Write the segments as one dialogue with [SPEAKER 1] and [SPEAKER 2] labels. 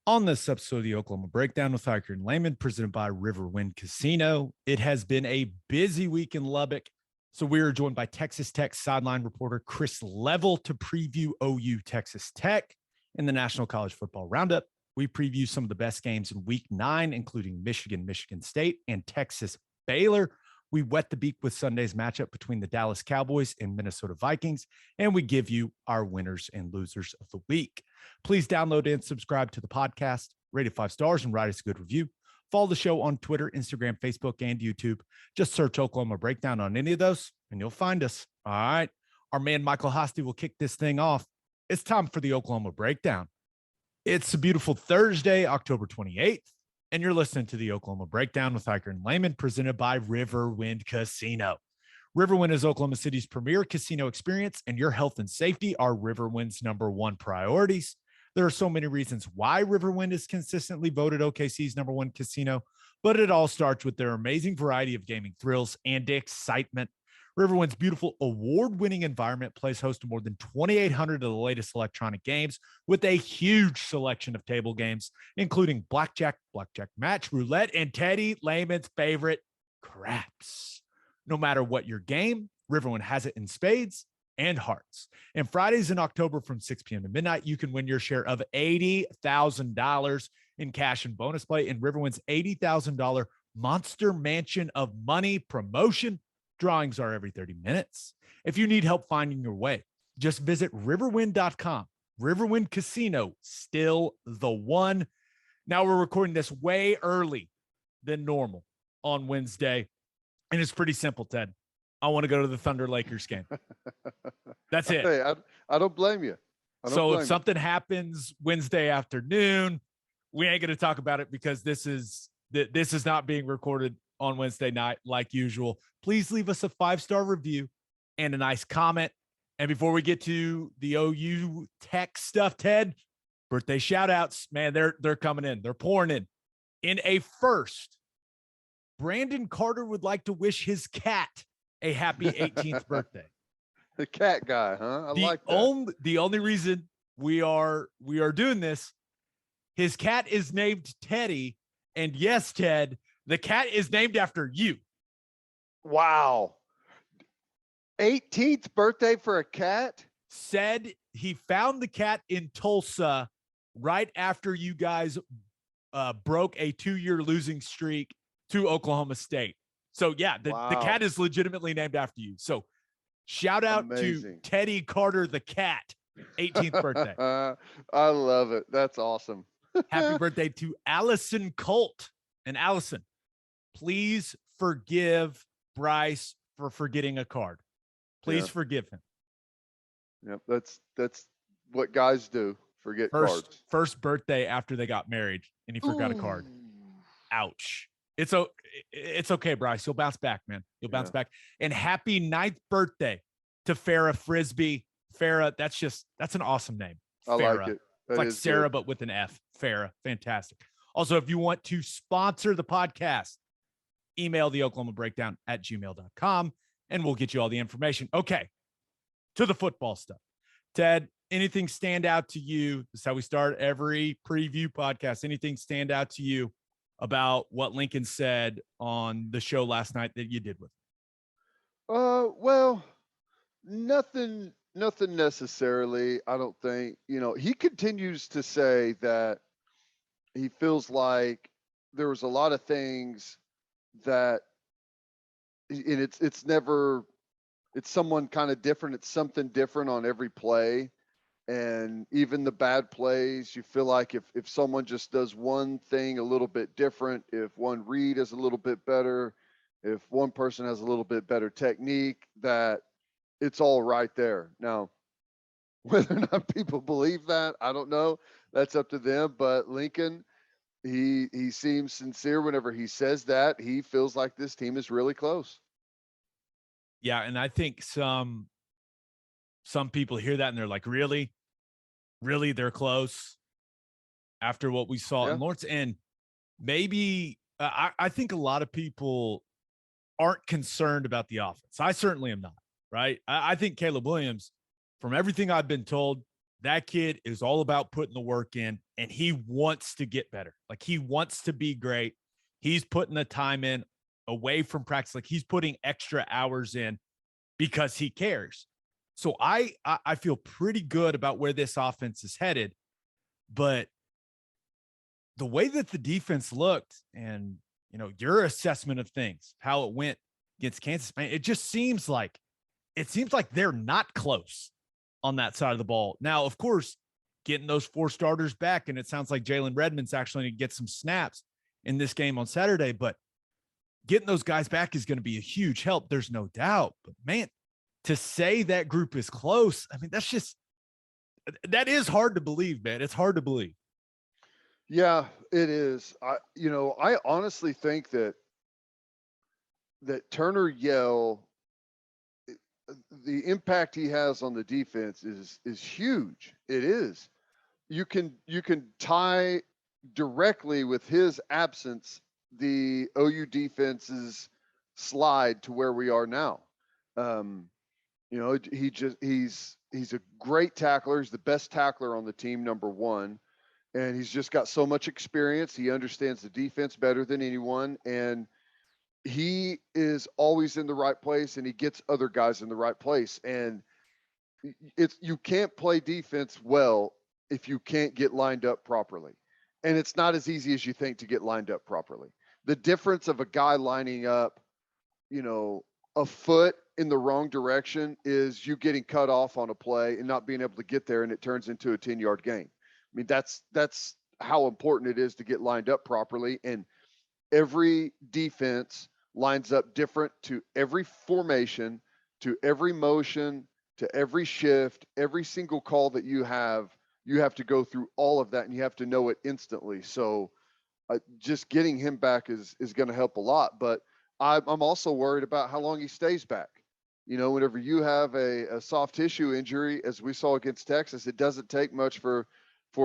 [SPEAKER 1] On this episode of the Oklahoma Breakdown with Ikard and Lehman, presented by Riverwind Casino, it has been a busy week in Lubbock, so we are joined by Texas Tech sideline reporter Chris Level to preview OU Texas Tech in the National College Football Roundup. We preview some of the best games in Week 9, including Michigan, Michigan State, and Texas-Baylor. We wet the beak with Sunday's matchup between the Dallas Cowboys and Minnesota Vikings, and we give you our winners and losers of the week. Please download and subscribe to the podcast, rate it 5 stars, and write us a good review. Follow the show on Twitter, Instagram, Facebook, and YouTube. Just search Oklahoma Breakdown on any of those, and you'll find us. All right. Our man Michael Hosty will kick this thing off. It's time for the Oklahoma Breakdown. It's a beautiful Thursday, October 28th. And you're listening to the Oklahoma Breakdown with Ikard and Lehman, presented by Riverwind Casino. Riverwind is Oklahoma City's premier casino experience, and your health and safety are Riverwind's #1 priorities. There are so many reasons why Riverwind is consistently voted OKC's #1 casino, but it all starts with their amazing variety of gaming thrills and excitement. Riverwind's beautiful award-winning environment plays host to more than 2,800 of the latest electronic games with a huge selection of table games, including blackjack, blackjack match, roulette, and Teddy Lehman's favorite, craps. No matter what your game, Riverwind has it in spades and hearts. And Fridays in October from 6 p.m. to midnight, you can win your share of $80,000 in cash and bonus play in Riverwind's $80,000 Monster Mansion of Money promotion. Drawings are every 30 minutes. If you need help finding your way, just visit riverwind.com. Riverwind Casino, still the one. Now we're recording this way early than normal on Wednesday. And it's pretty simple, Ted. I want to go to the Thunder Lakers game. That's it.
[SPEAKER 2] Hey, I don't blame you.
[SPEAKER 1] So if something happens Wednesday afternoon, we ain't going to talk about it because this is not being recorded on Wednesday night like usual. Please leave us a 5-star review and a nice comment. And before we get to the OU Tech stuff, Ted, birthday shout outs, man, they're coming in. They're pouring in. In a first, Brandon Carter would like to wish his cat a happy 18th birthday.
[SPEAKER 2] The cat guy, huh? I like that.
[SPEAKER 1] The only reason we are doing this, his cat is named Teddy. And yes, Ted, the cat is named after you.
[SPEAKER 2] Wow. 18th birthday for a cat?
[SPEAKER 1] Said he found the cat in Tulsa right after you guys broke a 2-year losing streak to Oklahoma State. So, yeah, the cat is legitimately named after you. So, shout out to Teddy Carter, the cat, 18th birthday.
[SPEAKER 2] I love it. That's awesome.
[SPEAKER 1] Happy birthday to Allison Colt. And Allison, please forgive Bryce for forgetting a card. Please forgive him.
[SPEAKER 2] Yep, that's what guys do. Forget cards.
[SPEAKER 1] First birthday after they got married, and he forgot a card. Ouch. It's okay, Bryce. You'll bounce back, man. You'll bounce back. And happy 9th birthday to Farrah Frisbee. Farrah, that's an awesome name. Farrah.
[SPEAKER 2] I like it.
[SPEAKER 1] It's like Sarah, but with an F. Farrah. Fantastic. Also, if you want to sponsor the podcast, email the Oklahoma Breakdown at gmail.com, and we'll get you all the information. Okay, to the football stuff. Ted, anything stand out to you? This is how we start every preview podcast. Anything stand out to you about what Lincoln said on the show last night that you did with him?
[SPEAKER 2] Well, nothing necessarily, I don't think. He continues to say that he feels like there was a lot of things that, and it's someone kind of different. It's something different on every play. And even the bad plays, you feel like if someone just does one thing a little bit different, if one read is a little bit better, if one person has a little bit better technique, that it's all right there. Now, whether or not people believe that, I don't know. That's up to them. But Lincoln, he seems sincere whenever he says that. He feels like this team is really close.
[SPEAKER 1] Yeah, and I think some people hear that and they're like, really they're close after what we saw in Lawrence. And maybe I think a lot of people aren't concerned about the offense. I certainly am not, right? I think Caleb Williams, from everything I've been told, That kid is all about putting the work in, and he wants to get better. Like, he wants to be great. He's putting the time in away from practice. Like, he's putting extra hours in because he cares. So I feel pretty good about where this offense is headed. But the way that the defense looked and, your assessment of things, how it went against Kansas, man, it seems like they're not close on that side of the ball. Now, of course, getting those 4 starters back, and it sounds like Jalen Redmond's actually going to get some snaps in this game on Saturday, but getting those guys back is going to be a huge help. There's no doubt. But man, to say that group is close, I mean, that is hard to believe, man. It's hard to believe.
[SPEAKER 2] Yeah, it is. I honestly think that Turner Yell, the impact he has on the defense is huge. It is. You can tie directly with his absence the OU defense's slide to where we are now. He's a great tackler. He's the best tackler on the team, number one. And he's just got so much experience. He understands the defense better than anyone. And he is always in the right place, and he gets other guys in the right place. And you can't play defense well if you can't get lined up properly. And it's not as easy as you think to get lined up properly. The difference of a guy lining up, a foot in the wrong direction is you getting cut off on a play and not being able to get there, and it turns into a 10-yard gain. I mean, that's how important it is to get lined up properly. And every defense lines up different to every formation, to every motion, to every shift, every single call that you have to go through all of that, and you have to know it instantly. So just getting him back is going to help a lot. But I'm also worried about how long he stays back. Whenever you have a soft tissue injury, as we saw against Texas, it doesn't take much for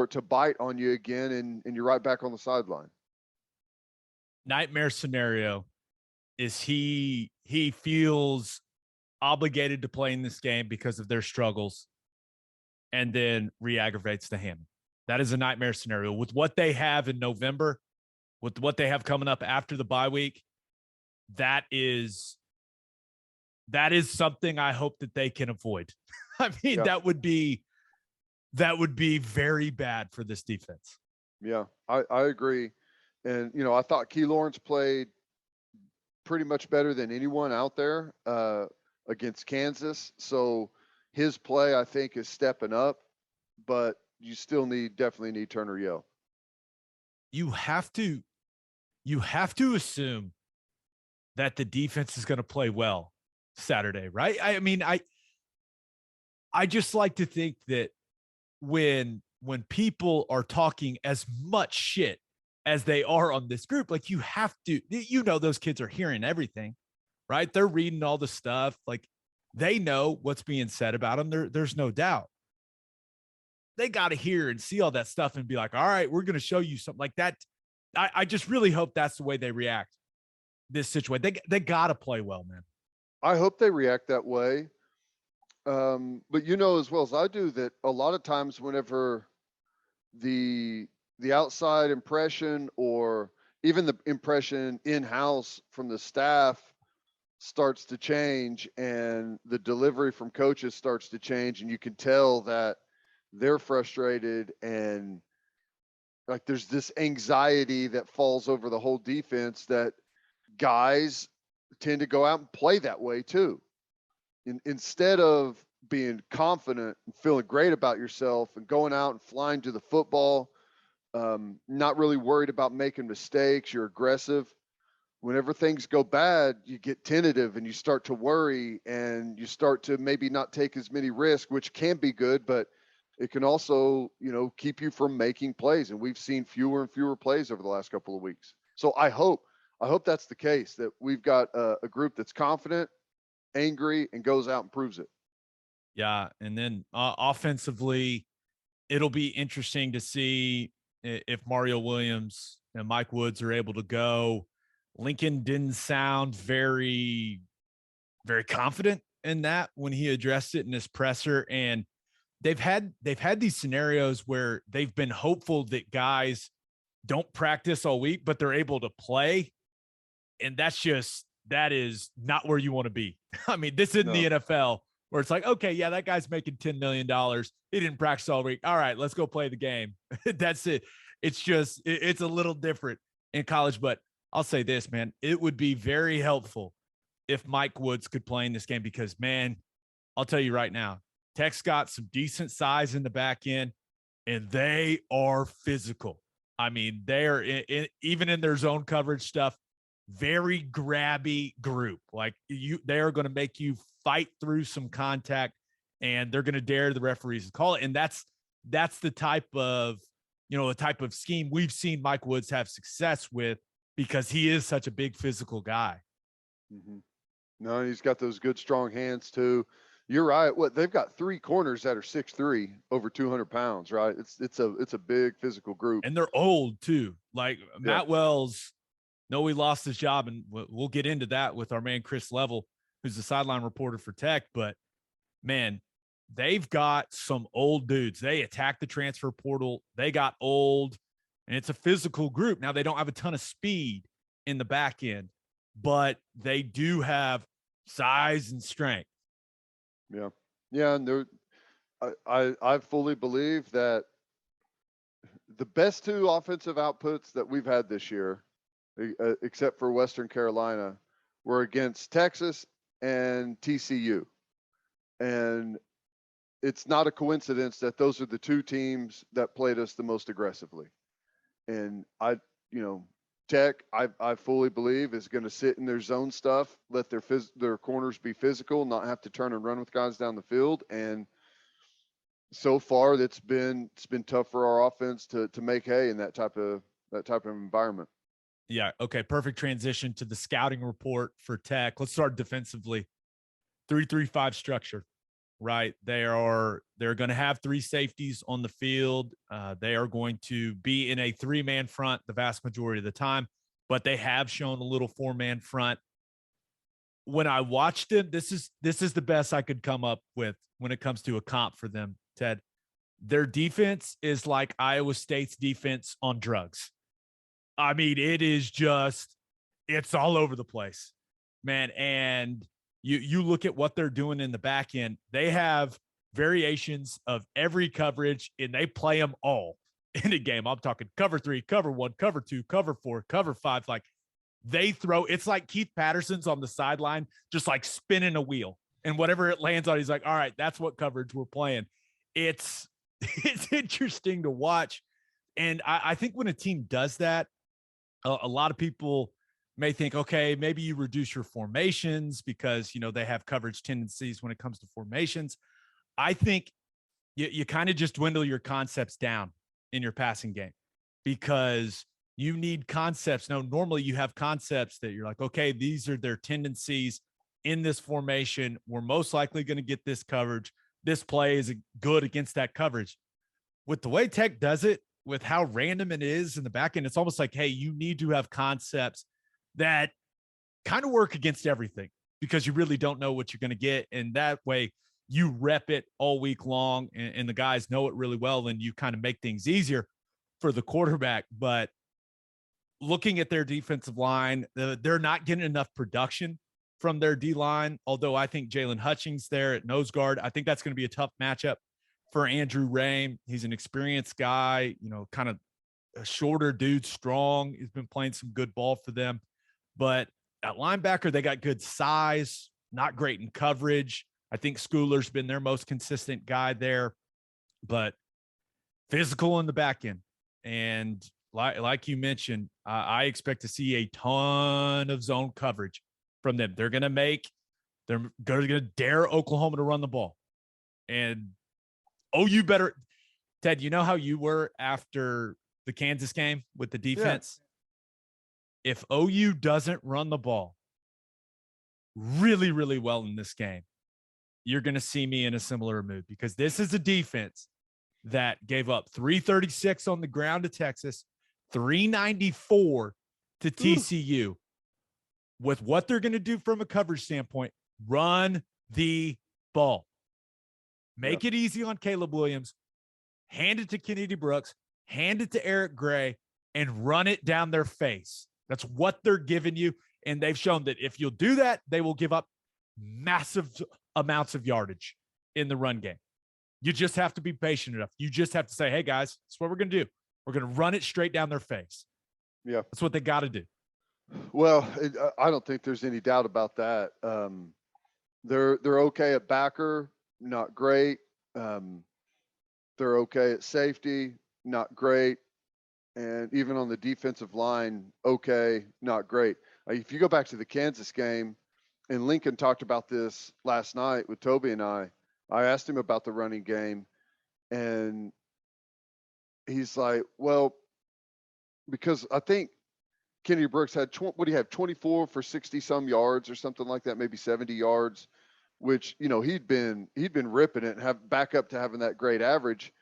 [SPEAKER 2] it to bite on you again, and you're right back on the sideline.
[SPEAKER 1] Nightmare scenario is he feels obligated to play in this game because of their struggles, and then re-aggravates the hammy. That is a nightmare scenario. With what they have in November, with what they have coming up after the bye week, that is something I hope that they can avoid. I mean, yeah. That would be very bad for this defense.
[SPEAKER 2] Yeah, I agree. And, I thought Key Lawrence played pretty much better than anyone out there against Kansas. So his play, I think, is stepping up, but you still definitely need Turner Yell.
[SPEAKER 1] You have to assume that the defense is going to play well Saturday, right? I mean, I just like to think that when people are talking as much shit as they are on this group, like, you have to, those kids are hearing everything, right? They're reading all the stuff. Like, they know what's being said about them. There's no doubt. They got to hear and see all that stuff and be like, all right, we're going to show you something like that. I just really hope that's the way they react this situation. They got to play well, man.
[SPEAKER 2] I hope they react that way. But as well as I do that a lot of times whenever the outside impression or even the impression in-house from the staff starts to change and the delivery from coaches starts to change, and you can tell that they're frustrated and like there's this anxiety that falls over the whole defense, that guys tend to go out and play that way too. Instead of being confident and feeling great about yourself and going out and flying to the football, not really worried about making mistakes, you're aggressive. Whenever things go bad, you get tentative and you start to worry and you start to maybe not take as many risks, which can be good, but it can also, keep you from making plays. And we've seen fewer and fewer plays over the last couple of weeks. So I hope that's the case, that we've got a group that's confident, angry, and goes out and proves it.
[SPEAKER 1] Yeah. And then offensively, it'll be interesting to see if Mario Williams and Mike Woods are able to go. Lincoln didn't sound very, very confident in that when he addressed it in his presser. And they've had these scenarios where they've been hopeful that guys don't practice all week, but they're able to play. And that is not where you want to be. I mean, this isn't the
[SPEAKER 2] No.
[SPEAKER 1] NFL where it's like, okay, yeah, that guy's making $10 million. He didn't practice all week. All right, let's go play the game. That's it. It's a little different in college, but I'll say this, man, it would be very helpful if Mike Woods could play in this game because, man, I'll tell you right now, Tech's got some decent size in the back end, and they are physical. I mean, they are even in their zone coverage stuff, very grabby group. Like they are going to make you fight through some contact, and they're going to dare the referees to call it. And that's the type of scheme we've seen Mike Woods have success with because he is such a big physical guy.
[SPEAKER 2] Mm-hmm. No, he's got those good strong hands too. You're right. They've got 3 corners that are 6'3", over 200 pounds, right? It's a big physical group,
[SPEAKER 1] and they're old too. Like
[SPEAKER 2] yeah.
[SPEAKER 1] Matt Wells, he lost his job, and we'll get into that with our man Chris Level, who's the sideline reporter for Tech. But man, they've got some old dudes. They attacked the transfer portal. They got old, and it's a physical group. Now they don't have a ton of speed in the back end, but they do have size and strength.
[SPEAKER 2] Yeah. Yeah. And I fully believe that the best 2 offensive outputs that we've had this year, except for Western Carolina, were against Texas and TCU. And it's not a coincidence that those are the 2 teams that played us the most aggressively. And Tech, I fully believe, is going to sit in their zone stuff, let their corners be physical, not have to turn and run with guys down the field. And so far, it's been tough for our offense to make hay in that type of environment.
[SPEAKER 1] Yeah. Okay. Perfect transition to the scouting report for Tech. Let's start defensively. 3-3-5 structure, right? They're going to have 3 safeties on the field. They are going to be in a 3-man front the vast majority of the time, but they have shown a little 4-man front. When I watched it, this is the best I could come up with when it comes to a comp for them, Ted. Their defense is like Iowa State's defense on drugs. I mean, it's all over the place, man. And you look at what they're doing in the back end, they have variations of every coverage, and they play them all in a game. I'm talking cover 3, cover 1, cover 2, cover 4, cover 5. Like it's like Keith Patterson's on the sideline, just like spinning a wheel, and whatever it lands on, he's like, all right, that's what coverage we're playing. It's interesting to watch. And I think when a team does that, a lot of people may think, okay, maybe you reduce your formations because, they have coverage tendencies when it comes to formations. I think you kind of just dwindle your concepts down in your passing game because you need concepts. Now, normally you have concepts that you're like, okay, these are their tendencies in this formation. We're most likely going to get this coverage. This play is good against that coverage. With the way Tech does it, with how random it is in the back end, it's almost like, hey, you need to have concepts that kind of work against everything because you really don't know what you're going to get. And that way you rep it all week long and the guys know it really well. And you kind of make things easier for the quarterback. But looking at their defensive line, they're not getting enough production from their D line. Although I think Jalen Hutchings there at nose guard, I think that's going to be a tough matchup for Andrew Raym. He's an experienced guy, kind of a shorter dude, strong. He's been playing some good ball for them. But at linebacker, they got good size, not great in coverage. I think Schooler's been their most consistent guy there, but physical in the back end. And like you mentioned, I expect to see a ton of zone coverage from them. They're going to dare Oklahoma to run the ball. And you better, Ted, you know how you were after the Kansas game with the defense? Yeah. If OU doesn't run the ball really, really well in this game, you're going to see me in a similar mood because this is a defense that gave up 336 on the ground to Texas, 394 to TCU. Ooh. With what they're going to do from a coverage standpoint, run the ball. Make it easy on Caleb Williams. Hand it to Kennedy Brooks. Hand it to Eric Gray and run it down their face. That's what they're giving you. And they've shown that if you'll do that, they will give up massive amounts of yardage in the run game. You just have to be patient enough. You just have to say, hey, guys, that's what we're going to do. We're going to run it straight down their face.
[SPEAKER 2] Yeah.
[SPEAKER 1] That's what they got to do.
[SPEAKER 2] Well, I don't think there's any doubt about that. They're okay at backer, not great. They're okay at safety, not great. And even on the defensive line, okay, not great. If you go back to the Kansas game, and Lincoln talked about this last night with Toby and I asked him about the running game, and he's like, well, because I think Kennedy Brooks had, 24 for 60 some yards or something like that, maybe 70 yards, which, he'd been ripping it and have back up to having that great average.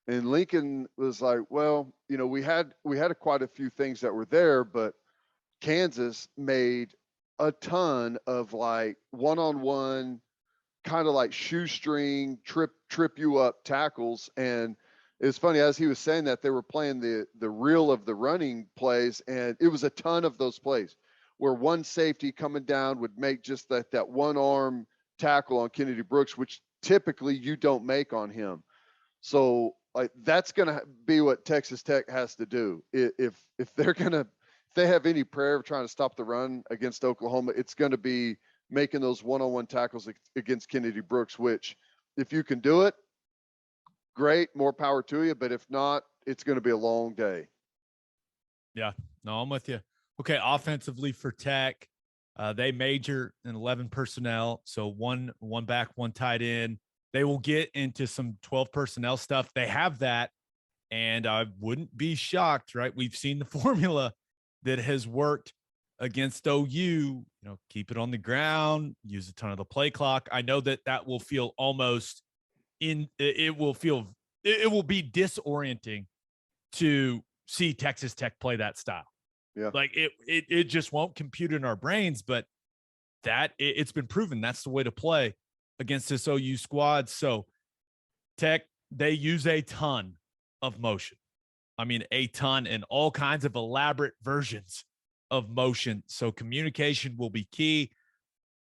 [SPEAKER 2] And Lincoln was like, well, we had quite a few things that were there, but Kansas made a ton of like one-on-one kind of like shoestring trip you up tackles. And it's funny, as he was saying that, they were playing the reel of the running plays, and it was a ton of those plays where one safety coming down would make just that one arm tackle on Kennedy Brooks, which typically you don't make on him. So like that's going to be what Texas Tech has to do. If they have any prayer of trying to stop the run against Oklahoma, it's going to be making those one-on-one tackles against Kennedy Brooks, which if you can do it, great, more power to you. But if not, it's going to be a long day.
[SPEAKER 1] Yeah, no, I'm with you. Okay, offensively for Tech, they major in 11 personnel. So one back, one tight end. They will get into some 12 personnel stuff. They have that. And I wouldn't be shocked, right? We've seen the formula that has worked against OU, keep it on the ground, use a ton of the play clock. I know that will feel almost it will be disorienting to see Texas Tech play that style.
[SPEAKER 2] Yeah.
[SPEAKER 1] Like it just won't compute in our brains, but it's been proven that's the way to play against this OU squad. So Tech, they use a ton of motion. I mean, a ton and all kinds of elaborate versions of motion. So communication will be key.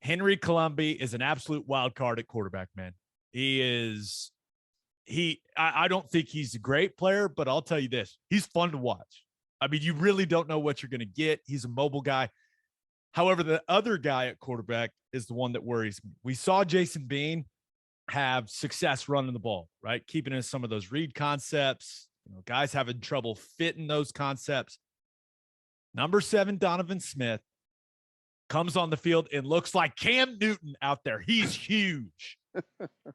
[SPEAKER 1] Henry Colombi is an absolute wild card at quarterback, man. I don't think he's a great player, but I'll tell you this, he's fun to watch. I mean, you really don't know what you're going to get. He's a mobile guy. However, the other guy at quarterback is the one that worries me. We saw Jason Bean have success running the ball, right? Keeping in some of those read concepts, guys having trouble fitting those concepts. Number 7, Donovan Smith, comes on the field and looks like Cam Newton out there. He's huge.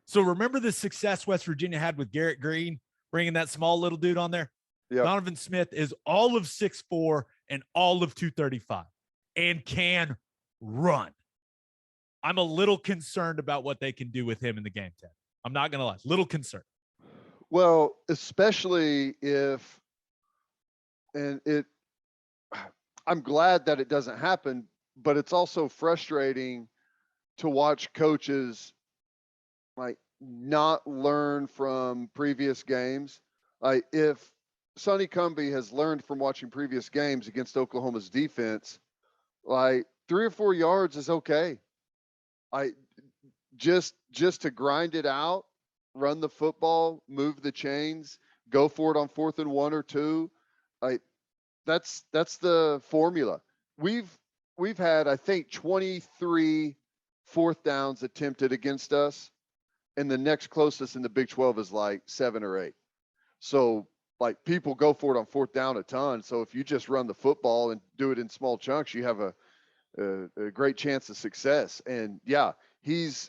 [SPEAKER 1] So remember the success West Virginia had with Garrett Green, bringing that small little dude on there? Yep. Donovan Smith is all of 6'4" and all of 235 and can run. I'm a little concerned about what they can do with him in the game, Ted. I'm not going to lie. Little concerned.
[SPEAKER 2] Well, especially I'm glad that it doesn't happen, but it's also frustrating to watch coaches like not learn from previous games. Like if Sonny Cumbie has learned from watching previous games against Oklahoma's defense, like 3 or 4 yards is okay. Just to grind it out, run the football, move the chains, go for it on 4th and 1 or 2. That's the formula. We've had, I think, 23 4th downs attempted against us, and the next closest in the Big 12 is like 7 or 8. So like people go for it on 4th down a ton. So if you just run the football and do it in small chunks, you have a great chance of success. And yeah, it's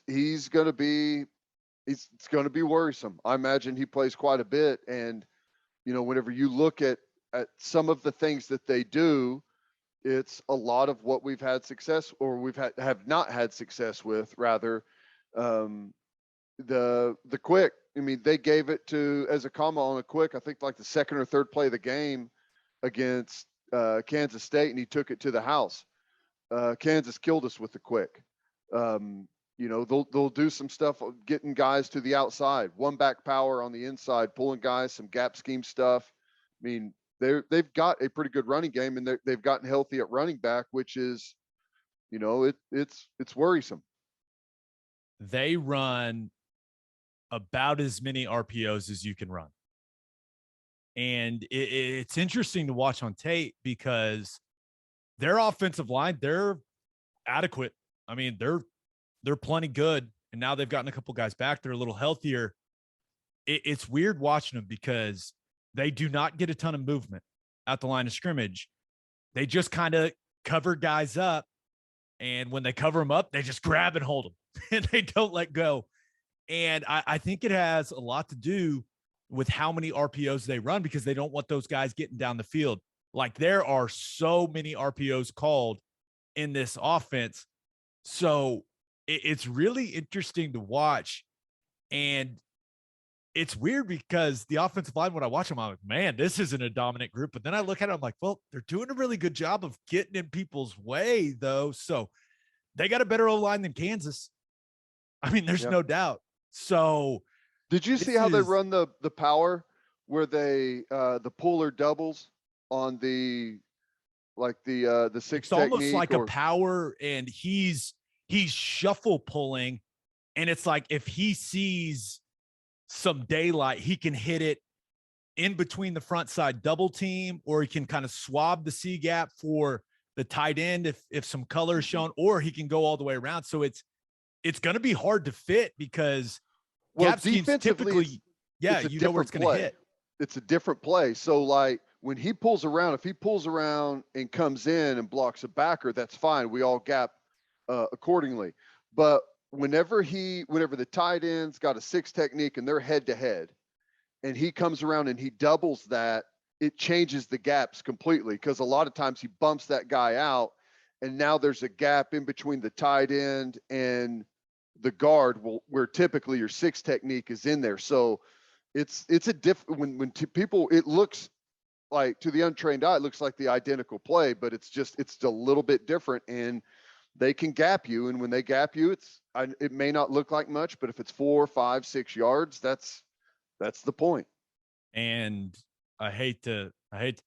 [SPEAKER 2] going to be worrisome. I imagine he plays quite a bit. And, whenever you look at some of the things that they do, it's a lot of what we've had success, or have not had success with, rather. The quick, I mean, they gave it to Ezekama on a quick, I think like the 2nd or 3rd play of the game against Kansas State, and he took it to the house. Kansas killed us with the quick. they'll do some stuff getting guys to the outside, one back power on the inside, pulling guys, some gap scheme stuff. I mean, they've got a pretty good running game, and they've gotten healthy at running back, which is, it's worrisome.
[SPEAKER 1] They run about as many RPOs as you can run. And it's interesting to watch on tape because their offensive line, they're adequate. I mean, they're plenty good. And now they've gotten a couple guys back. They're a little healthier. It's weird watching them because they do not get a ton of movement at the line of scrimmage. They just kind of cover guys up. And when they cover them up, they just grab and hold them and they don't let go. And I think it has a lot to do with how many RPOs they run because they don't want those guys getting down the field. Like there are so many RPOs called in this offense. So it's really interesting to watch. And it's weird because the offensive line, when I watch them, I'm like, man, this isn't a dominant group. But then I look at it, I'm like, well, they're doing a really good job of getting in people's way, though. So they got a better O-line than Kansas. I mean, there's no doubt. So
[SPEAKER 2] did you see how they run the power where they the puller doubles on the six technique?
[SPEAKER 1] It's almost like a power, and he's shuffle pulling, and it's like if he sees some daylight, he can hit it in between the front side double team, or he can kind of swab the C gap for the tight end if some color is shown, or he can go all the way around. So it's going to be hard to fit because gap schemes typically, you know where it's going to hit.
[SPEAKER 2] It's a different play. So like when he pulls around, if he pulls around and comes in and blocks a backer, that's fine. We all gap accordingly. But whenever the tight end's got a six technique and they're head to head, and he comes around and he doubles that, it changes the gaps completely because a lot of times he bumps that guy out, and now there's a gap in between the tight end and the guard where typically your six technique is in there. So it's a when people, it looks like to the untrained eye, it looks like the identical play, but it's a little bit different, and they can gap you. And when they gap you, it may not look like much, but if it's 4, 5, 6 yards, that's the point.
[SPEAKER 1] And I hate to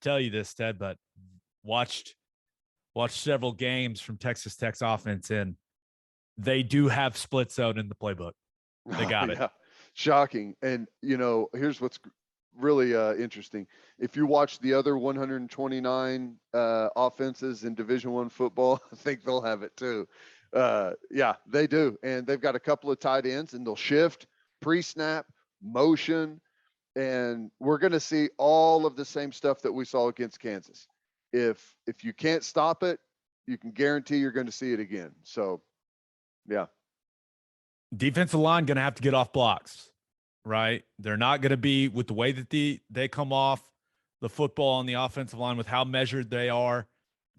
[SPEAKER 1] tell you this, Ted, but watched several games from Texas Tech's offense, and they do have split zone in the playbook. They got it.
[SPEAKER 2] Shocking. And here's what's really interesting. If you watch the other 129 offenses in Division I football, I think they'll have it too. They do. And they've got a couple of tight ends, and they'll shift, pre-snap, motion, and we're going to see all of the same stuff that we saw against Kansas. If you can't stop it, you can guarantee you're going to see it again. So, yeah.
[SPEAKER 1] Defensive line going to have to get off blocks, right? They're not going to be, with the way that they come off the football on the offensive line, with how measured they are.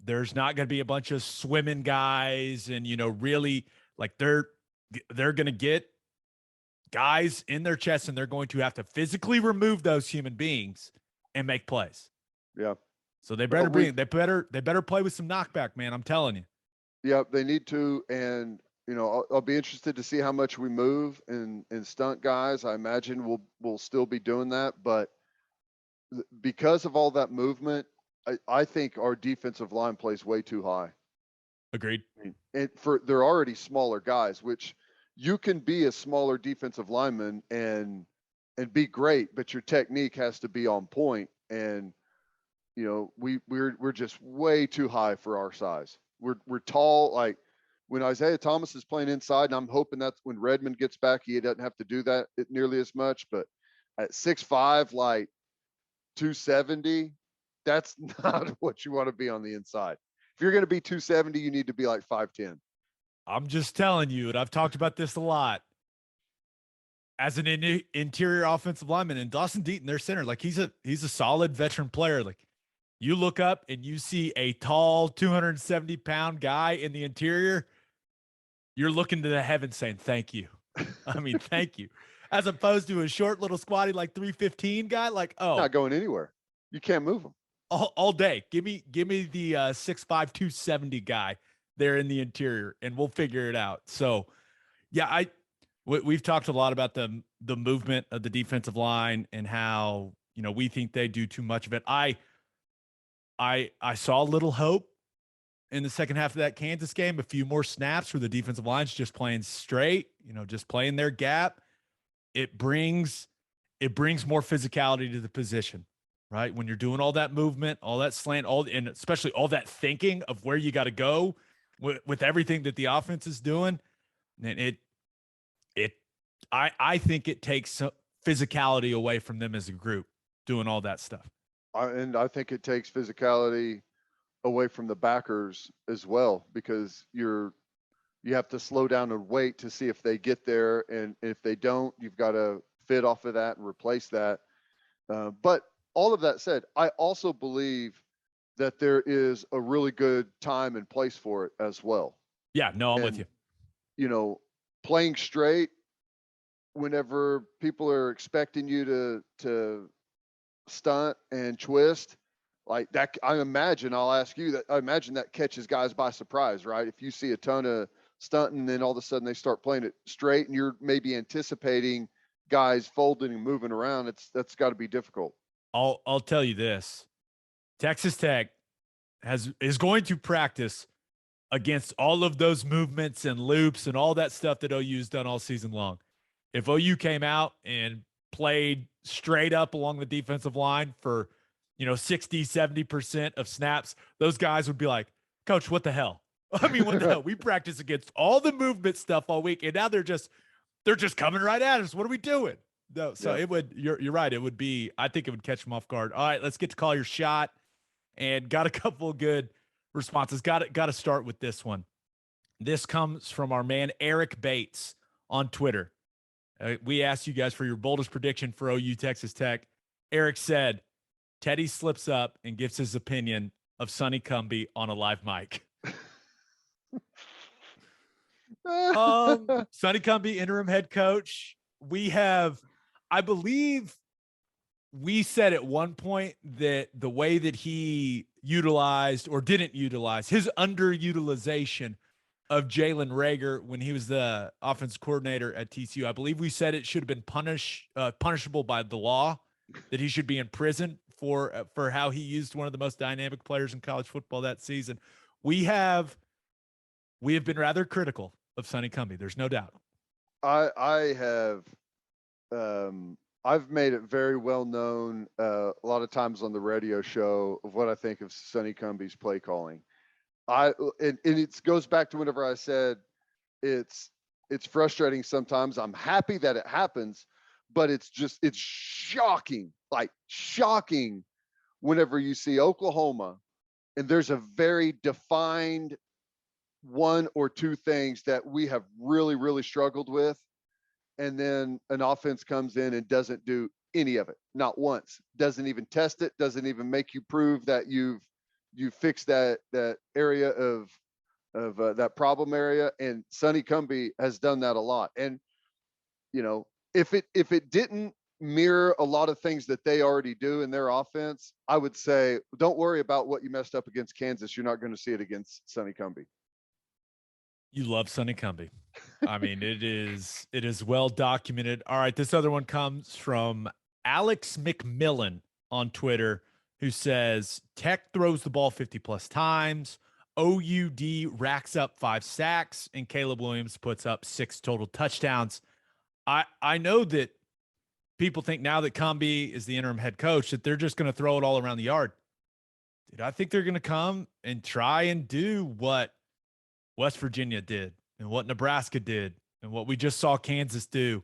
[SPEAKER 1] There's not going to be a bunch of swimming guys, and really like they're going to get guys in their chest, and they're going to have to physically remove those human beings and make plays.
[SPEAKER 2] Yeah.
[SPEAKER 1] So they better they better play with some knockback, man. I'm telling you.
[SPEAKER 2] Yeah, they need to. And I'll be interested to see how much we move and stunt guys. I imagine we'll still be doing that, but because of all that movement, I think our defensive line plays way too high.
[SPEAKER 1] Agreed.
[SPEAKER 2] And they're already smaller guys, which you can be a smaller defensive lineman and be great, but your technique has to be on point. And we're just way too high for our size. We're tall. Like when Isaiah Thomas is playing inside, and I'm hoping that's when Redmond gets back, he doesn't have to do that nearly as much. But at 6'5", like 270, that's not what you want to be on the inside. If you're going to be 270, you need to be like 5'10".
[SPEAKER 1] I'm just telling you, and I've talked about this a lot. As an interior offensive lineman, and Dawson Deaton, their center, like he's a solid veteran player. Like you look up and you see a tall 270-pound guy in the interior, you're looking to the heavens saying, thank you. I mean, thank you. As opposed to a short little squatty, like 315 guy, like, oh,
[SPEAKER 2] not going anywhere. You can't move him
[SPEAKER 1] all day. Give me the 6'5", 270 guy there in the interior, and we'll figure it out. So Yeah, we've talked a lot about the movement of the defensive line and how, we think they do too much of it. I saw a little hope in the second half of that Kansas game, a few more snaps where the defensive line's just playing straight, just playing their gap. It brings more physicality to the position, right? When you're doing all that movement, all that slant, and especially all that thinking of where you got to go with everything that the offense is doing, and I think it takes some physicality away from them as a group doing all that stuff.
[SPEAKER 2] And I think it takes physicality away from the backers as well, because you have to slow down and wait to see if they get there, and if they don't, you've got to fit off of that and replace that. But all of that said, I also believe that there is a really good time and place for it as well.
[SPEAKER 1] Yeah, no, I'm with you.
[SPEAKER 2] Playing straight whenever people are expecting you to stunt and twist like that. I'll ask you that. I imagine that catches guys by surprise, right? If you see a ton of stunting and then all of a sudden they start playing it straight and you're maybe anticipating guys folding and moving around, that's got to be difficult.
[SPEAKER 1] I'll tell you this. Texas Tech is going to practice against all of those movements and loops and all that stuff that OU's done all season long. If OU came out and played straight up along the defensive line for, 60, 70% of snaps, those guys would be like, Coach, what the hell? I mean, what the hell? We practice against all the movement stuff all week, and now they're just coming right at us. What are we doing? No, so It would. You're right. It would be. I think it would catch them off guard. All right, let's get to call your shot, and got a couple of good responses. Got to start with this one. This comes from our man Eric Bates on Twitter. We asked you guys for your boldest prediction for OU Texas Tech. Eric said, Teddy slips up and gives his opinion of Sonny Cumbie on a live mic. Sonny Cumbie, interim head coach. I believe we said at one point that the way that he utilized or didn't utilize his underutilization of Jalen Reagor when he was the offensive coordinator at TCU, I believe we said it should have been punishable by the law, that he should be in prison for how he used one of the most dynamic players in college football that season. We have been rather critical of Sonny Cumbie. There's no doubt.
[SPEAKER 2] I have I've made it very well known a lot of times on the radio show of what I think of Sonny Cumbie's play calling. And it goes back to whenever I said it's frustrating sometimes. I'm happy that it happens, but it's shocking, like shocking whenever you see Oklahoma and there's a very defined one or two things that we have really, really struggled with. And then an offense comes in and doesn't do any of it, not once, doesn't even test it, doesn't even make you prove that you fixed that area of that problem area. And Sonny Cumbie has done that a lot. And, if it didn't mirror a lot of things that they already do in their offense, I would say, don't worry about what you messed up against Kansas. You're not going to see it against Sonny Cumbie.
[SPEAKER 1] You love Sonny Cumbie. I mean, it is well documented. All right, this other one comes from Alex McMillan on Twitter, who says Tech throws the ball 50+ times, OUD racks up 5 sacks, and Caleb Williams puts up 6 total touchdowns. I know that people think now that Cumbie is the interim head coach that they're just going to throw it all around the yard. Dude, I think they're going to come and try and do what West Virginia did and what Nebraska did and what we just saw Kansas do.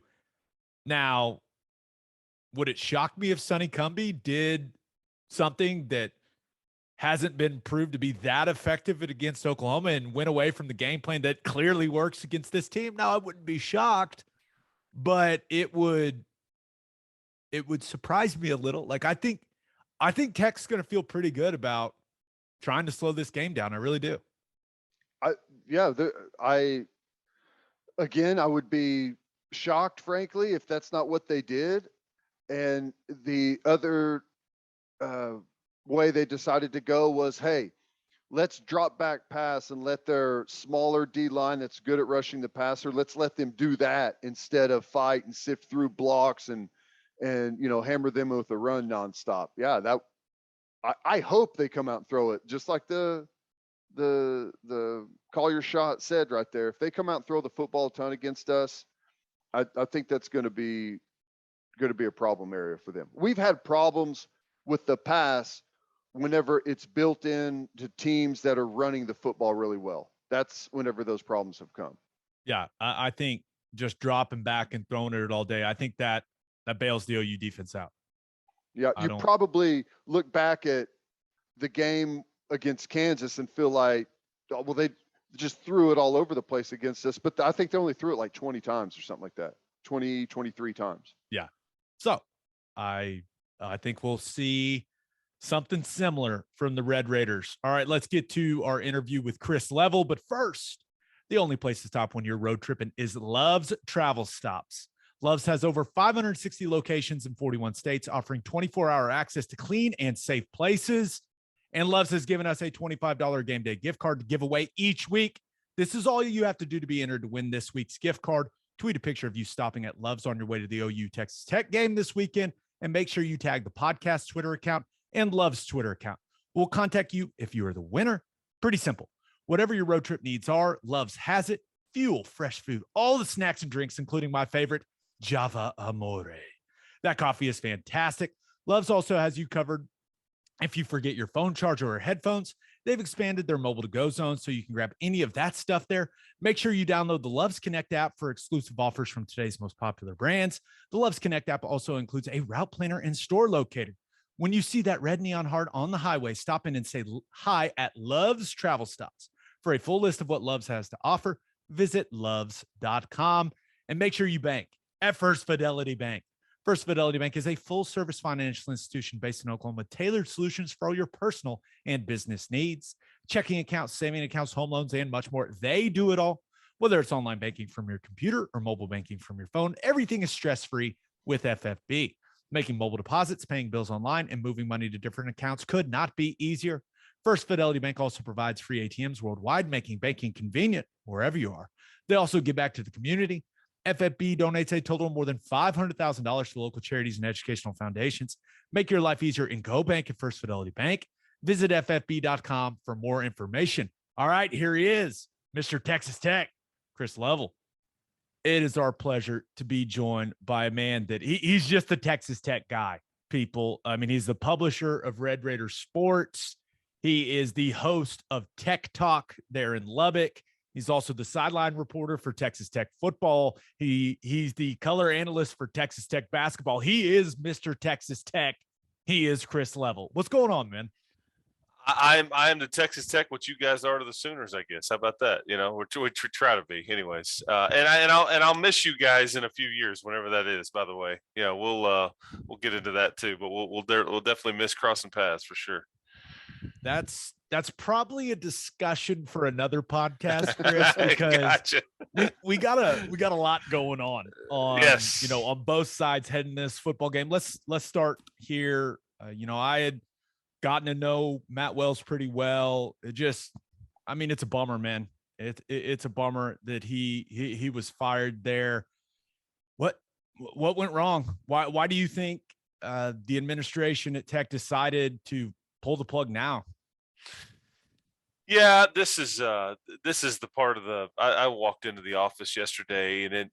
[SPEAKER 1] Now, would it shock me if Sonny Cumbie did something that hasn't been proved to be that effective against Oklahoma and went away from the game plan that clearly works against this team? No, I wouldn't be shocked, but it would surprise me a little. Like, I think Tech's going to feel pretty good about trying to slow this game down. I really do.
[SPEAKER 2] I would be shocked, frankly, if that's not what they did. And the other way they decided to go was, hey, let's drop back pass and let their smaller D line that's good at rushing the passer, let's let them do that instead of fight and sift through blocks and hammer them with a run nonstop. Yeah, that I hope they come out and throw it just like the call your shot said right there. If they come out and throw the football a ton against us, I think that's going to be a problem area for them. We've had problems with the pass whenever it's built in to teams that are running the football really well. That's whenever those problems have come.
[SPEAKER 1] Yeah, I think just dropping back and throwing it all day, I think that bails the OU defense out.
[SPEAKER 2] Yeah, you probably look back at the game against Kansas and feel like, well, they just threw it all over the place against us. But I think they only threw it like 20 times or something like that, 20, 23 times.
[SPEAKER 1] Yeah. So I think we'll see something similar from the Red Raiders. All right, let's get to our interview with Chris Level. But first, the only place to stop when you're road tripping is Love's Travel Stops. Love's has over 560 locations in 41 states, offering 24-hour access to clean and safe places. And Love's has given us a $25 game day gift card to give away each week. This is all you have to do to be entered to win this week's gift card. Tweet a picture of you stopping at Love's on your way to the OU Texas Tech game this weekend, and make sure you tag the podcast Twitter account and Love's Twitter account. We'll contact you if you are the winner. Pretty simple. Whatever your road trip needs are, Love's has it. Fuel, fresh food, all the snacks and drinks, including my favorite, Java Amore. That coffee is fantastic. Love's also has you covered if you forget your phone charger or headphones. They've expanded their mobile to-go zone so you can grab any of that stuff there. Make sure you download the Love's Connect app for exclusive offers from today's most popular brands. The Love's Connect app also includes a route planner and store locator. When you see that red neon heart on the highway, stop in and say hi at Love's Travel Stops. For a full list of what Love's has to offer, visit loves.com and make sure you bank at First Fidelity Bank. First Fidelity Bank is a full-service financial institution based in Oklahoma with tailored solutions for all your personal and business needs. Checking accounts, saving accounts, home loans, and much more. They do it all. Whether it's online banking from your computer or mobile banking from your phone, everything is stress-free with FFB. Making mobile deposits, paying bills online, and moving money to different accounts could not be easier. First Fidelity Bank also provides free ATMs worldwide, making banking convenient wherever you are. They also give back to the community. FFB donates a total of more than $500,000 to local charities and educational foundations. Make your life easier and go bank at First Fidelity Bank. Visit ffb.com for more information. All right, here he is, Mr. Texas Tech, Chris Level. It is our pleasure to be joined by a man that he's just the Texas Tech guy, people. I mean, he's the publisher of Red Raider Sports. He is the host of Tech Talk there in Lubbock. He's also the sideline reporter for Texas Tech football. He's the color analyst for Texas Tech basketball. He is Mr. Texas Tech. He is Chris Level. What's going on, man?
[SPEAKER 3] I am the Texas Tech, what you guys are to the Sooners, I guess. How about that? You know, we try to be, anyways. I'll miss you guys in a few years, whenever that is. By the way, yeah, we'll get into that too, but we'll definitely miss crossing paths for sure.
[SPEAKER 1] That's probably a discussion for another podcast, Chris, because
[SPEAKER 3] gotcha.
[SPEAKER 1] we got a lot going on
[SPEAKER 3] yes,
[SPEAKER 1] on both sides heading this football game. Let's start here. I had gotten to know Matt Wells pretty well. It's a bummer, man. It's a bummer that he was fired there. What went wrong? Why do you think the administration at Tech decided to pull the plug now?
[SPEAKER 3] Yeah, this is the part of the. I walked into the office yesterday, and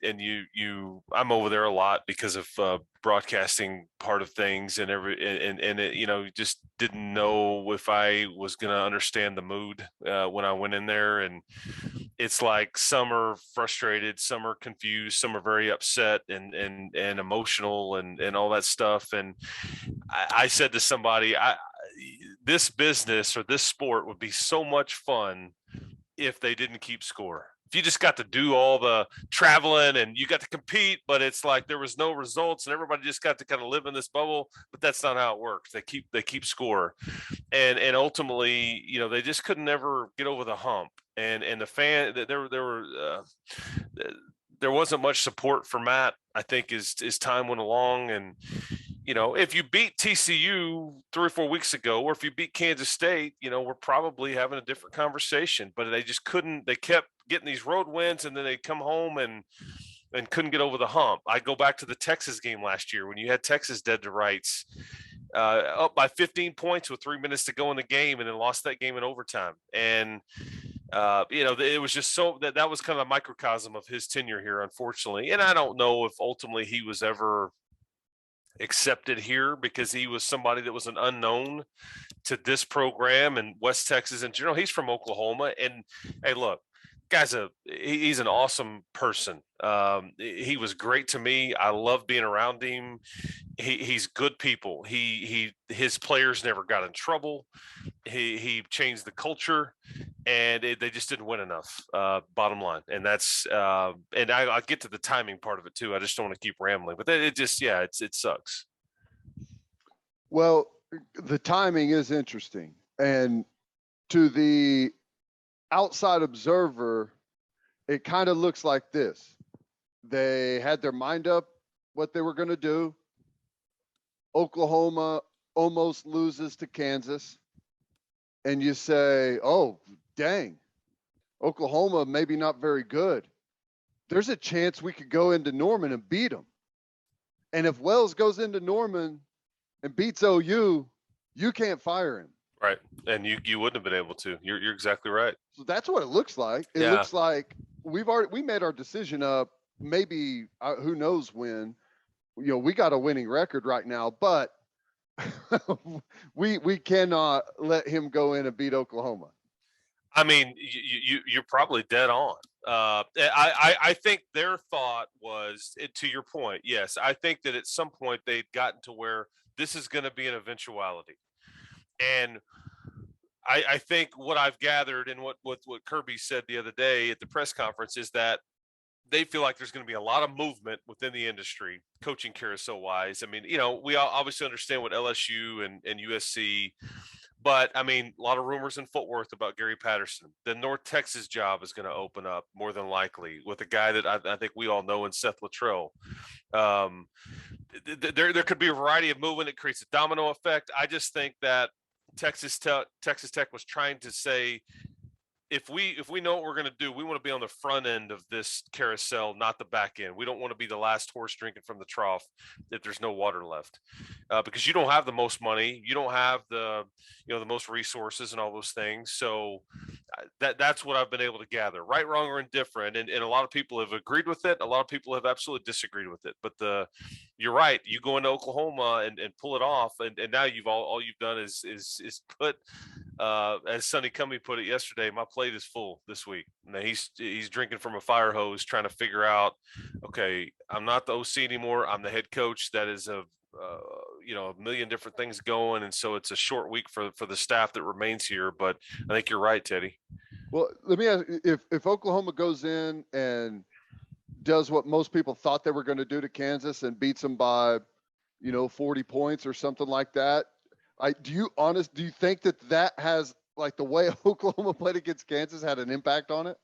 [SPEAKER 3] I'm over there a lot because of broadcasting part of things and it, just didn't know if I was going to understand the mood when I went in there, and it's like some are frustrated, some are confused, some are very upset and emotional and all that stuff. And I said to somebody, this business or this sport would be so much fun if they didn't keep score. If you just got to do all the traveling and you got to compete, but it's like there was no results and everybody just got to kind of live in this bubble, but that's not how it works. They keep score. And ultimately, they just couldn't ever get over the hump. And the fan, there wasn't much support for Matt, I think, as time went along. And if you beat TCU 3 or 4 weeks ago, or if you beat Kansas State, we're probably having a different conversation. But they just couldn't. They kept getting these road wins, and then they come home and couldn't get over the hump. I go back to the Texas game last year when you had Texas dead to rights, up by 15 points with 3 minutes to go in the game, and then lost that game in overtime. And it was just so that was kind of a microcosm of his tenure here, unfortunately. And I don't know if ultimately he was ever accepted here because he was somebody that was an unknown to this program and West Texas in general. He's from Oklahoma, and hey, look, he's an awesome person. He was great to me. I love being around him. He's good people. His players never got in trouble. He changed the culture, and they just didn't win enough. Bottom line, and that's and I get to the timing part of it too. I just don't want to keep rambling, but it sucks.
[SPEAKER 2] Well, the timing is interesting, and to the outside observer, it kind of looks like this. They had their mind up what they were going to do. Oklahoma almost loses to Kansas. And you say, oh, dang, Oklahoma maybe not very good. There's a chance we could go into Norman and beat them. And if Wells goes into Norman and beats OU, you can't fire him.
[SPEAKER 3] Right. And you wouldn't have been able to. You're exactly right.
[SPEAKER 2] So that's what it looks like. It looks like we made our decision up maybe who knows when. We got a winning record right now, but we cannot let him go in and beat Oklahoma.
[SPEAKER 3] I mean, you're probably dead on. I think their thought was, to your point, yes, I think that at some point they'd gotten to where this is going to be an eventuality. And I think what I've gathered and what Kirby said the other day at the press conference is that they feel like there's going to be a lot of movement within the industry, coaching carousel wise. I mean, we all obviously understand what LSU and USC, but I mean, a lot of rumors in Fort Worth about Gary Patterson. The North Texas job is going to open up more than likely with a guy that I think we all know in Seth Luttrell. There could be a variety of movement. It creates a domino effect. I just think that Texas Tech was trying to say, if we know what we're going to do, we want to be on the front end of this carousel, not the back end. We don't want to be the last horse drinking from the trough if there's no water left, because you don't have the most money, you don't have the most resources and all those things. So that's what I've been able to gather. Right, wrong, or indifferent, and a lot of people have agreed with it. A lot of people have absolutely disagreed with it. But you're right. You go into Oklahoma and pull it off, and now all you've done is put. As Sonny Cummey put it yesterday, my plate is full this week. Now he's drinking from a fire hose, trying to figure out, okay, I'm not the OC anymore. I'm the head coach. That is a million different things going, and so it's a short week for the staff that remains here. But I think you're right, Teddy.
[SPEAKER 2] Well, let me ask, if Oklahoma goes in and does what most people thought they were going to do to Kansas and beats them by, 40 points or something like that. Do you think that has, like, the way Oklahoma played against Kansas had an impact on it?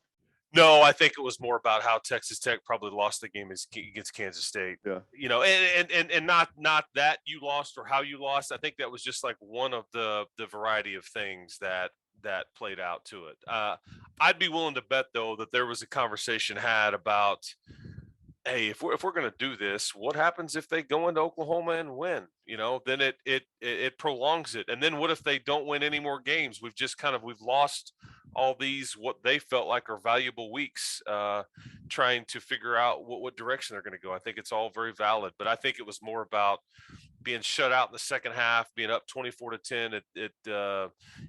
[SPEAKER 3] No, I think it was more about how Texas Tech probably lost the game against Kansas State.
[SPEAKER 2] Yeah.
[SPEAKER 3] And not that you lost or how you lost. I think that was just like one of the variety of things that played out to it. I'd be willing to bet, though, that there was a conversation had about, hey, if we're going to do this, what happens if they go into Oklahoma and win? Then it prolongs it. And then what if they don't win any more games? We've lost all these, what they felt like are valuable weeks, trying to figure out what direction they're going to go. I think it's all very valid, but I think it was more about being shut out in the second half, being up 24-10 at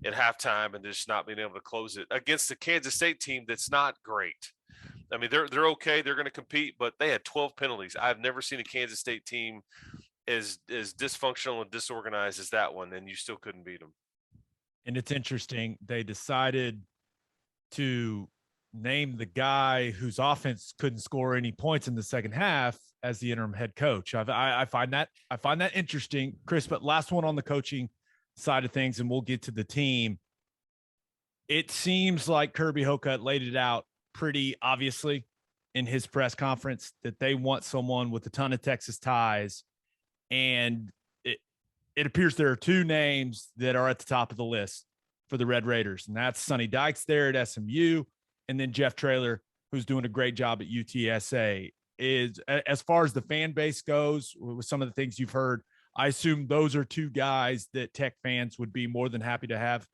[SPEAKER 3] halftime, and just not being able to close it against the Kansas State team that's not great. I mean, they're okay. They're going to compete, but they had 12 penalties. I've never seen a Kansas State team as dysfunctional and disorganized as that one, and you still couldn't beat them.
[SPEAKER 1] And it's interesting. They decided to name the guy whose offense couldn't score any points in the second half as the interim head coach. I find that interesting, Chris. But last one on the coaching side of things, and we'll get to the team. It seems like Kirby Hocutt laid it out pretty obviously in his press conference that they want someone with a ton of Texas ties. And it appears there are two names that are at the top of the list for the Red Raiders, and that's Sonny Dykes there at SMU, and then Jeff Traylor, who's doing a great job at UTSA. Is as far as the fan base goes, with some of the things you've heard, I assume those are two guys that Tech fans would be more than happy to have.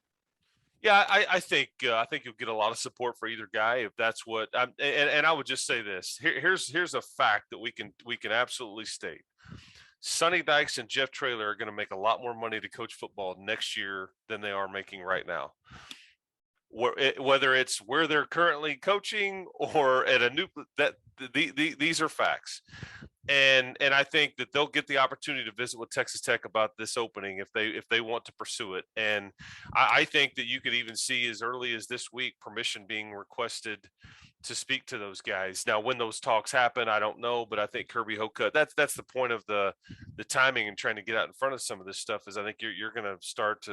[SPEAKER 3] Yeah, I think you'll get a lot of support for either guy if that's what. And I would just say this: here's a fact that we can absolutely state. Sonny Dykes and Jeff Traylor are going to make a lot more money to coach football next year than they are making right now. Whether it's where they're currently coaching or at a new these are facts. And I think that they'll get the opportunity to visit with Texas Tech about this opening if they want to pursue it. And I think that you could even see as early as this week permission being requested to speak to those guys. Now, when those talks happen, I don't know, but I think Kirby Hocutt, that's the point of the timing and trying to get out in front of some of this stuff is I think you're going to start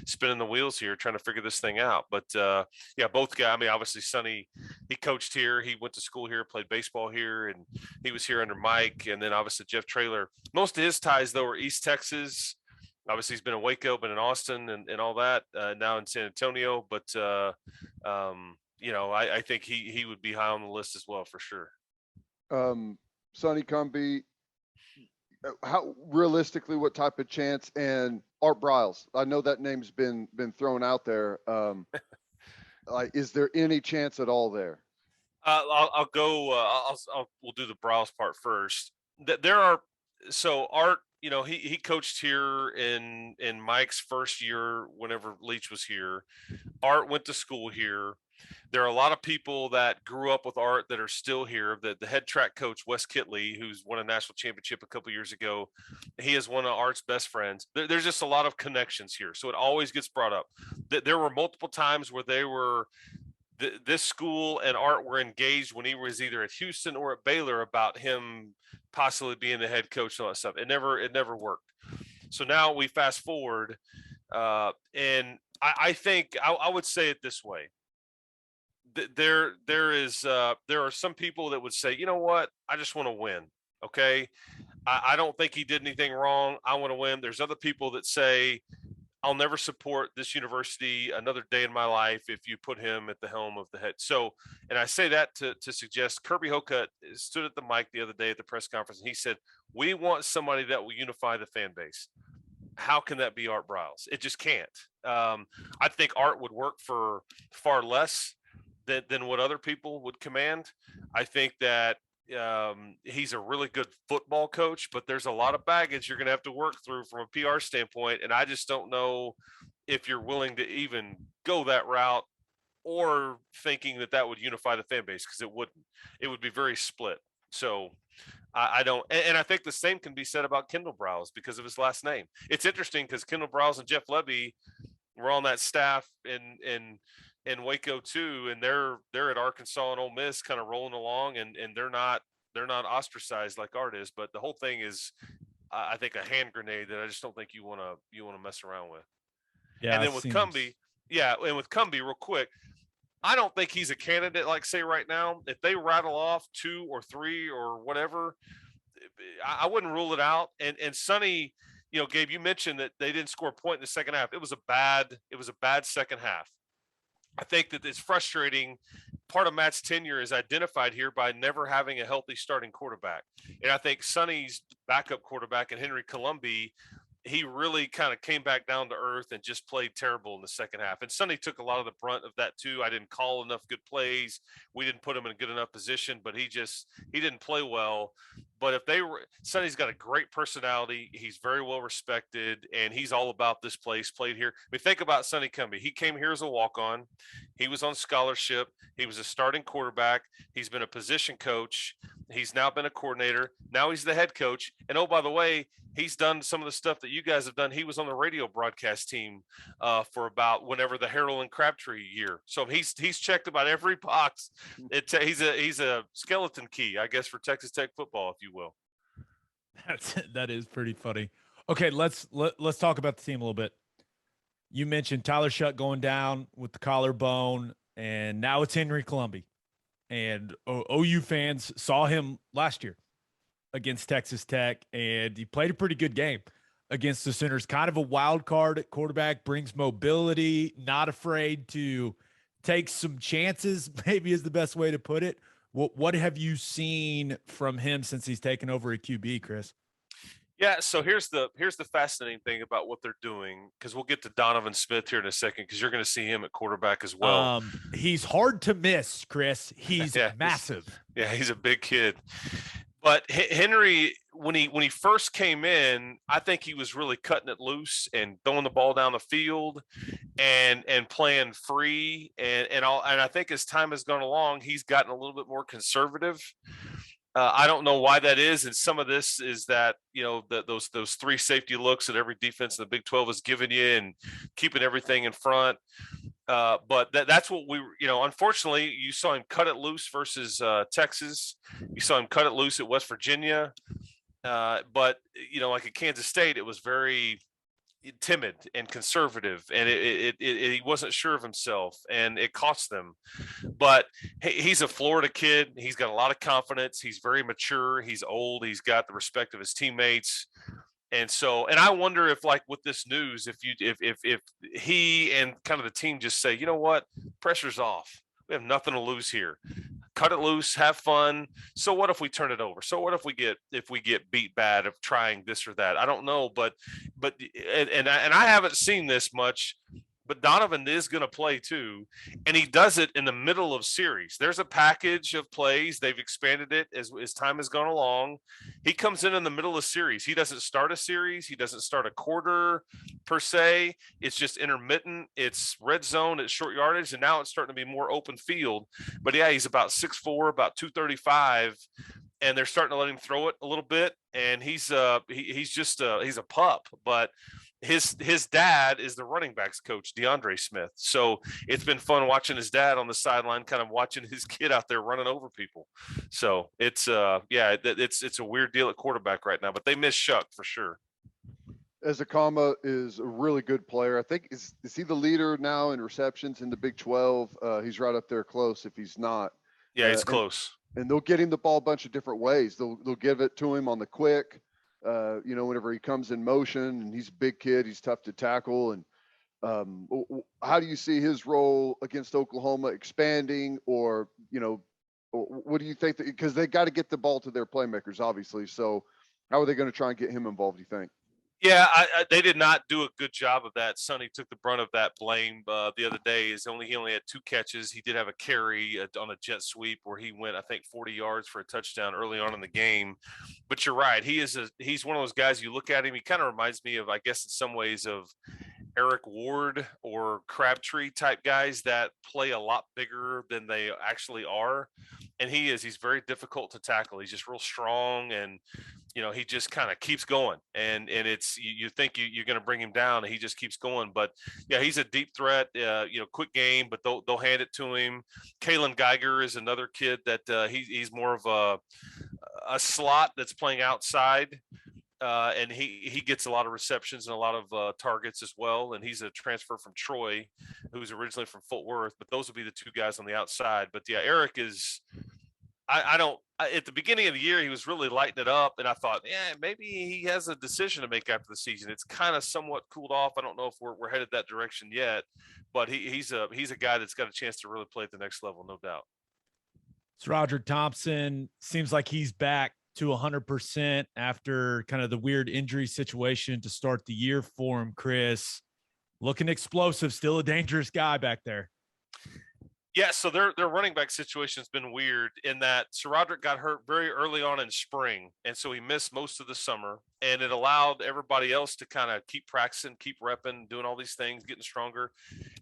[SPEAKER 3] spinning the wheels here, trying to figure this thing out. But yeah, both guys, I mean, obviously Sonny, he coached here, he went to school here, played baseball here, and he was here under Mike. And then obviously Jeff Traylor, most of his ties though are East Texas. Obviously he's been in Waco, been in Austin and all that, now in San Antonio. But you know, I think he would be high on the list as well for sure.
[SPEAKER 2] Sonny Cumbie, how realistically, what type of chance? And Art Briles, I know that name's been thrown out there. Like, is there any chance at all there?
[SPEAKER 3] I'll go. We'll do the Briles part first. There are Art. You know, he coached here in Mike's first year whenever Leach was here. Art went to school here. There are a lot of people that grew up with Art that are still here. The head track coach, Wes Kitley, who's won a national championship a couple years ago, he is one of Art's best friends. There's just a lot of connections here. So it always gets brought up. There were multiple times where this school and Art were engaged when he was either at Houston or at Baylor about him possibly being the head coach and all that stuff. It never worked. So now we fast forward, and I think I would say it this way. There are some people that would say, you know what, I just want to win. Okay. I don't think he did anything wrong. I want to win. There's other people that say, I'll never support this university another day in my life if you put him at the helm of the head. So, and I say that to suggest Kirby Hocutt stood at the mic the other day at the press conference, and he said, we want somebody that will unify the fan base. How can that be Art Briles? It just can't. I think Art would work for far less than what other people would command. I think that he's a really good football coach, but there's a lot of baggage you're going to have to work through from a PR standpoint. And I just don't know if you're willing to even go that route or thinking that would unify the fan base, because it would be very split. So I don't, and I think the same can be said about Kendall Briles because of his last name. It's interesting because Kendall Briles and Jeff Levy were on that staff in Waco too, and they're at Arkansas and Ole Miss kind of rolling along, and they're not ostracized like Art is. But the whole thing is, I think, a hand grenade that I just don't think you want to mess around with. Yeah, and then with Cumbie, real quick, I don't think he's a candidate. Like say right now, if they rattle off 2 or 3 or whatever, I wouldn't rule it out. And Sonny, you know, Gabe, you mentioned that they didn't score a point in the second half. It was a bad second half. I think that it's frustrating. Part of Matt's tenure is identified here by never having a healthy starting quarterback. And I think Sonny's backup quarterback and Henry Colombi, he really kind of came back down to earth and just played terrible in the second half. And Sonny took a lot of the brunt of that too. I didn't call enough good plays. We didn't put him in a good enough position, but he didn't play well. But Sonny's got a great personality. He's very well respected, and he's all about this place. Played here. I mean, think about Sonny Cumbie. He came here as a walk-on. He was on scholarship. He was a starting quarterback. He's been a position coach. He's now been a coordinator. Now he's the head coach. And oh, by the way, he's done some of the stuff that you guys have done. He was on the radio broadcast team for about whenever the Harrell and Crabtree year. So he's checked about every box. He's a skeleton key, I guess, for Texas Tech football, if you will.
[SPEAKER 1] That is pretty funny. Okay, let's talk about the team a little bit. You mentioned Tyler Shutt going down with the collarbone, and now it's Henry Colombi. And OU fans saw him last year against Texas Tech, and he played a pretty good game. against the Sooners. Kind of a wild card at quarterback, brings mobility, not afraid to take some chances, maybe is the best way to put it. What have you seen from him since he's taken over at QB, Chris?
[SPEAKER 3] Yeah, so here's the fascinating thing about what they're doing, because we'll get to Donovan Smith here in a second, because you're going to see him at quarterback as well.
[SPEAKER 1] He's hard to miss, Chris. He's
[SPEAKER 3] Yeah,
[SPEAKER 1] massive.
[SPEAKER 3] He's a big kid. But Henry, when he first came in, I think he was really cutting it loose and throwing the ball down the field and playing free, and I think as time has gone along, he's gotten a little bit more conservative. I don't know why that is, and some of this is that those 3 safety looks that every defense in the Big 12 has given you, and keeping everything in front. But that's what unfortunately, you saw him cut it loose versus Texas. You saw him cut it loose at West Virginia. But like at Kansas State, it was very timid and conservative, and he wasn't sure of himself, and it cost them. But he's a Florida kid. He's got a lot of confidence. He's very mature. He's old. He's got the respect of his teammates. And I wonder if, like, with this news, if he and kind of the team just say, you know what, pressure's off. We have nothing to lose here. Cut it loose, have fun. So what if we turn it over? So what if we get beat bad of trying this or that? I don't know, but I haven't seen this much. But Donovan is going to play too, and he does it in the middle of series. There's a package of plays. They've expanded it as time has gone along. He comes in the middle of series. He doesn't start a series. He doesn't start a quarter per se. It's just intermittent. It's red zone. It's short yardage, and now it's starting to be more open field. But yeah, he's about 6'4", about 235. And they're starting to let him throw it a little bit, and he's a pup. But his dad is the running backs coach, DeAndre Smith. So it's been fun watching his dad on the sideline, kind of watching his kid out there running over people. So it's it's a weird deal at quarterback right now, but they miss Shuck for sure.
[SPEAKER 2] Ezekama is a really good player. I think is he the leader now in receptions in the Big 12? He's right up there close if he's not.
[SPEAKER 3] Yeah, he's close.
[SPEAKER 2] And they'll get him the ball a bunch of different ways. They'll give it to him on the quick, whenever he comes in motion, and he's a big kid, he's tough to tackle. And how do you see his role against Oklahoma expanding, or what do you think? Because they got to get the ball to their playmakers, obviously. So how are they going to try and get him involved, do you think?
[SPEAKER 3] Yeah, they did not do a good job of that. Sonny took the brunt of that blame the other day. He only had 2 catches. He did have a carry on a jet sweep where he went, I think, 40 yards for a touchdown early on in the game. But you're right. He's one of those guys, you look at him, he kind of reminds me of, I guess, in some ways, of Eric Ward or Crabtree type guys that play a lot bigger than they actually are. And he's very difficult to tackle. He's just real strong, and he just kind of keeps going, and it's you think you're going to bring him down, and he just keeps going. But yeah, he's a deep threat. Quick game, but they'll hand it to him. Kalen Geiger is another kid that he's more of a slot that's playing outside. And he gets a lot of receptions and a lot of targets as well. And he's a transfer from Troy, who's originally from Fort Worth. But those would be the 2 guys on the outside. But yeah, Eric is. At the beginning of the year, he was really lighting it up, and I thought, maybe he has a decision to make after the season. It's kind of somewhat cooled off. I don't know if we're headed that direction yet, but he's a guy that's got a chance to really play at the next level, no doubt.
[SPEAKER 1] So Roger Thompson seems like he's back to 100% after kind of the weird injury situation to start the year for him. Chris, looking explosive, still a dangerous guy back there.
[SPEAKER 3] Yeah, so their running back situation has been weird in that SaRodorick got hurt very early on in spring, and so he missed most of the summer, and it allowed everybody else to kind of keep practicing, keep repping, doing all these things, getting stronger.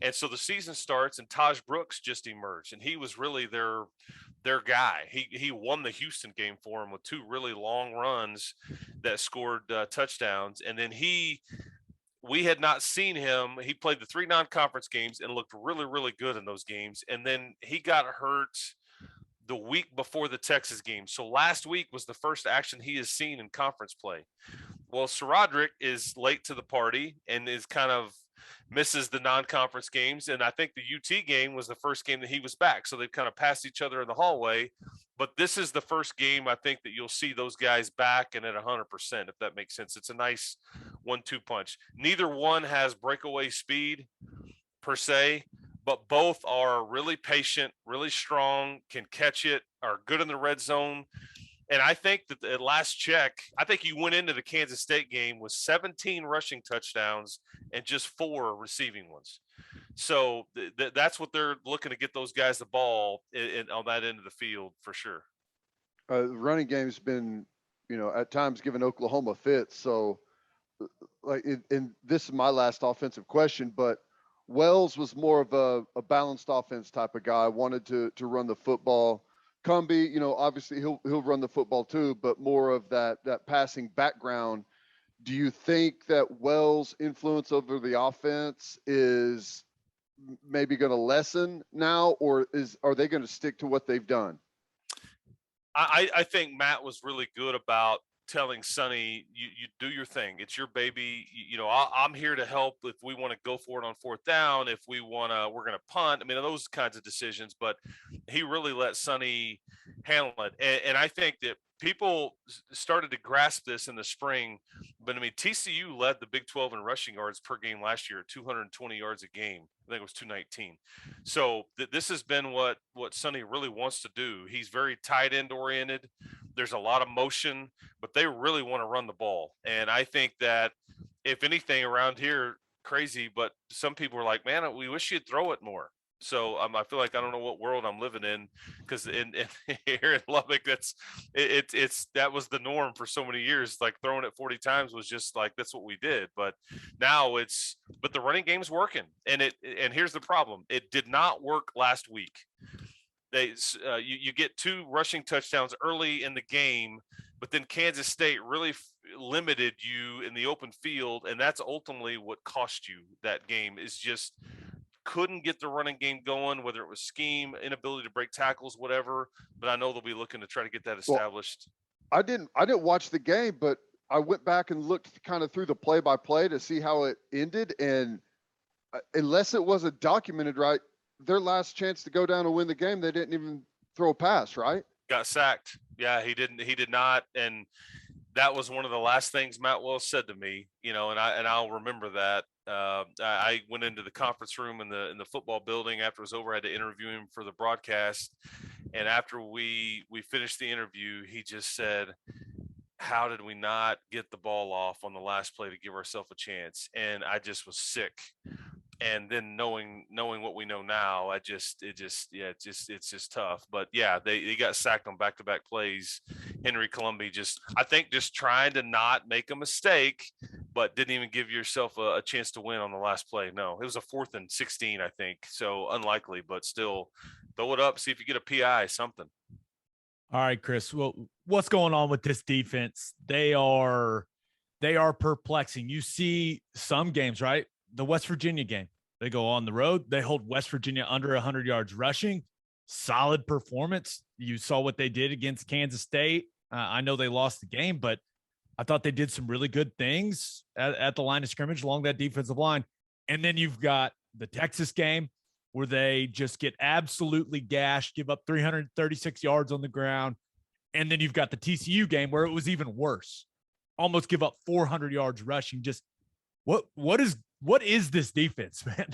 [SPEAKER 3] And so the season starts, and Taj Brooks just emerged, and he was really their guy. He won the Houston game for him with 2 really long runs that scored touchdowns, and then we had not seen him. He played the 3 non-conference games and looked really, really good in those games. And then he got hurt the week before the Texas game. So last week was the first action he has seen in conference play. Well, SaRodorick is late to the party and is kind of misses the non-conference games. And I think the UT game was the first game that he was back. So they've kind of passed each other in the hallway. But this is the first game I think that you'll see those guys back and at 100%, if that makes sense. It's a nice 1-2 punch. Neither one has breakaway speed per se, but both are really patient, really strong, can catch it, are good in the red zone. And I think that at last check, I think you went into the Kansas State game with 17 rushing touchdowns and just 4 receiving ones. So that's what they're looking to get those guys the ball on that end of the field for sure.
[SPEAKER 2] The running game's been, at times giving Oklahoma fits. So, and this is my last offensive question, but Wells was more of a balanced offense type of guy, wanted to run the football. Cumbie, obviously he'll run the football too, but more of that passing background. Do you think that Wells' influence over the offense is maybe going to lessen now, or are they going to stick to what they've done?
[SPEAKER 3] I think Matt was really good about telling Sonny, you do your thing. It's your baby. I'm here to help if we want to go for it on 4th down, if we're going to punt. I mean, those kinds of decisions, but he really let Sonny handle it. And I think that people started to grasp this in the spring, but I mean, TCU led the Big 12 in rushing yards per game last year at 220 yards a game. I think it was 219. So this has been what Sonny really wants to do. He's very tight end oriented. There's a lot of motion, but they really want to run the ball. And I think that if anything around here, crazy, but some people are like, man, we wish you'd throw it more. So I feel like I don't know what world I'm living in, because in here in Lubbock, that was the norm for so many years. Like throwing it 40 times was just like, that's what we did. But now but the running game's working, and here's the problem: it did not work last week. You get 2 rushing touchdowns early in the game, but then Kansas State really limited you in the open field, and that's ultimately what cost you that game. Is just couldn't get the running game going, whether it was scheme, inability to break tackles, whatever. But I know they'll be looking to try to get that established.
[SPEAKER 2] Well, I didn't watch the game, but I went back and looked kind of through the play-by-play to see how it ended, and unless it wasn't documented right, their last chance to go down and win the game, they didn't even throw a pass, right?
[SPEAKER 3] Got sacked. Yeah, he did not. And that was one of the last things Matt Wells said to me, and I'll remember that. I went into the conference room in the football building after it was over. I had to interview him for the broadcast. And after we finished the interview, he just said, how did we not get the ball off on the last play to give ourselves a chance? And I just was sick. And then knowing what we know now, it's just tough. But yeah, they got sacked on back-to-back plays. Henry Colombi just trying to not make a mistake, but didn't even give yourself a chance to win on the last play. No, it was a 4th and 16, I think. So unlikely, but still throw it up, see if you get a PI, something.
[SPEAKER 1] All right, Chris. Well, what's going on with this defense? They are perplexing. You see some games, right? The West Virginia game, they go on the road. They hold West Virginia under 100 yards rushing. Solid performance. You saw what they did against Kansas State. I know they lost the game, but I thought they did some really good things at the line of scrimmage along that defensive line. And then you've got the Texas game where they just get absolutely gashed, give up 336 yards on the ground. And then you've got the TCU game where it was even worse. Almost give up 400 yards rushing. Just what is this defense, man?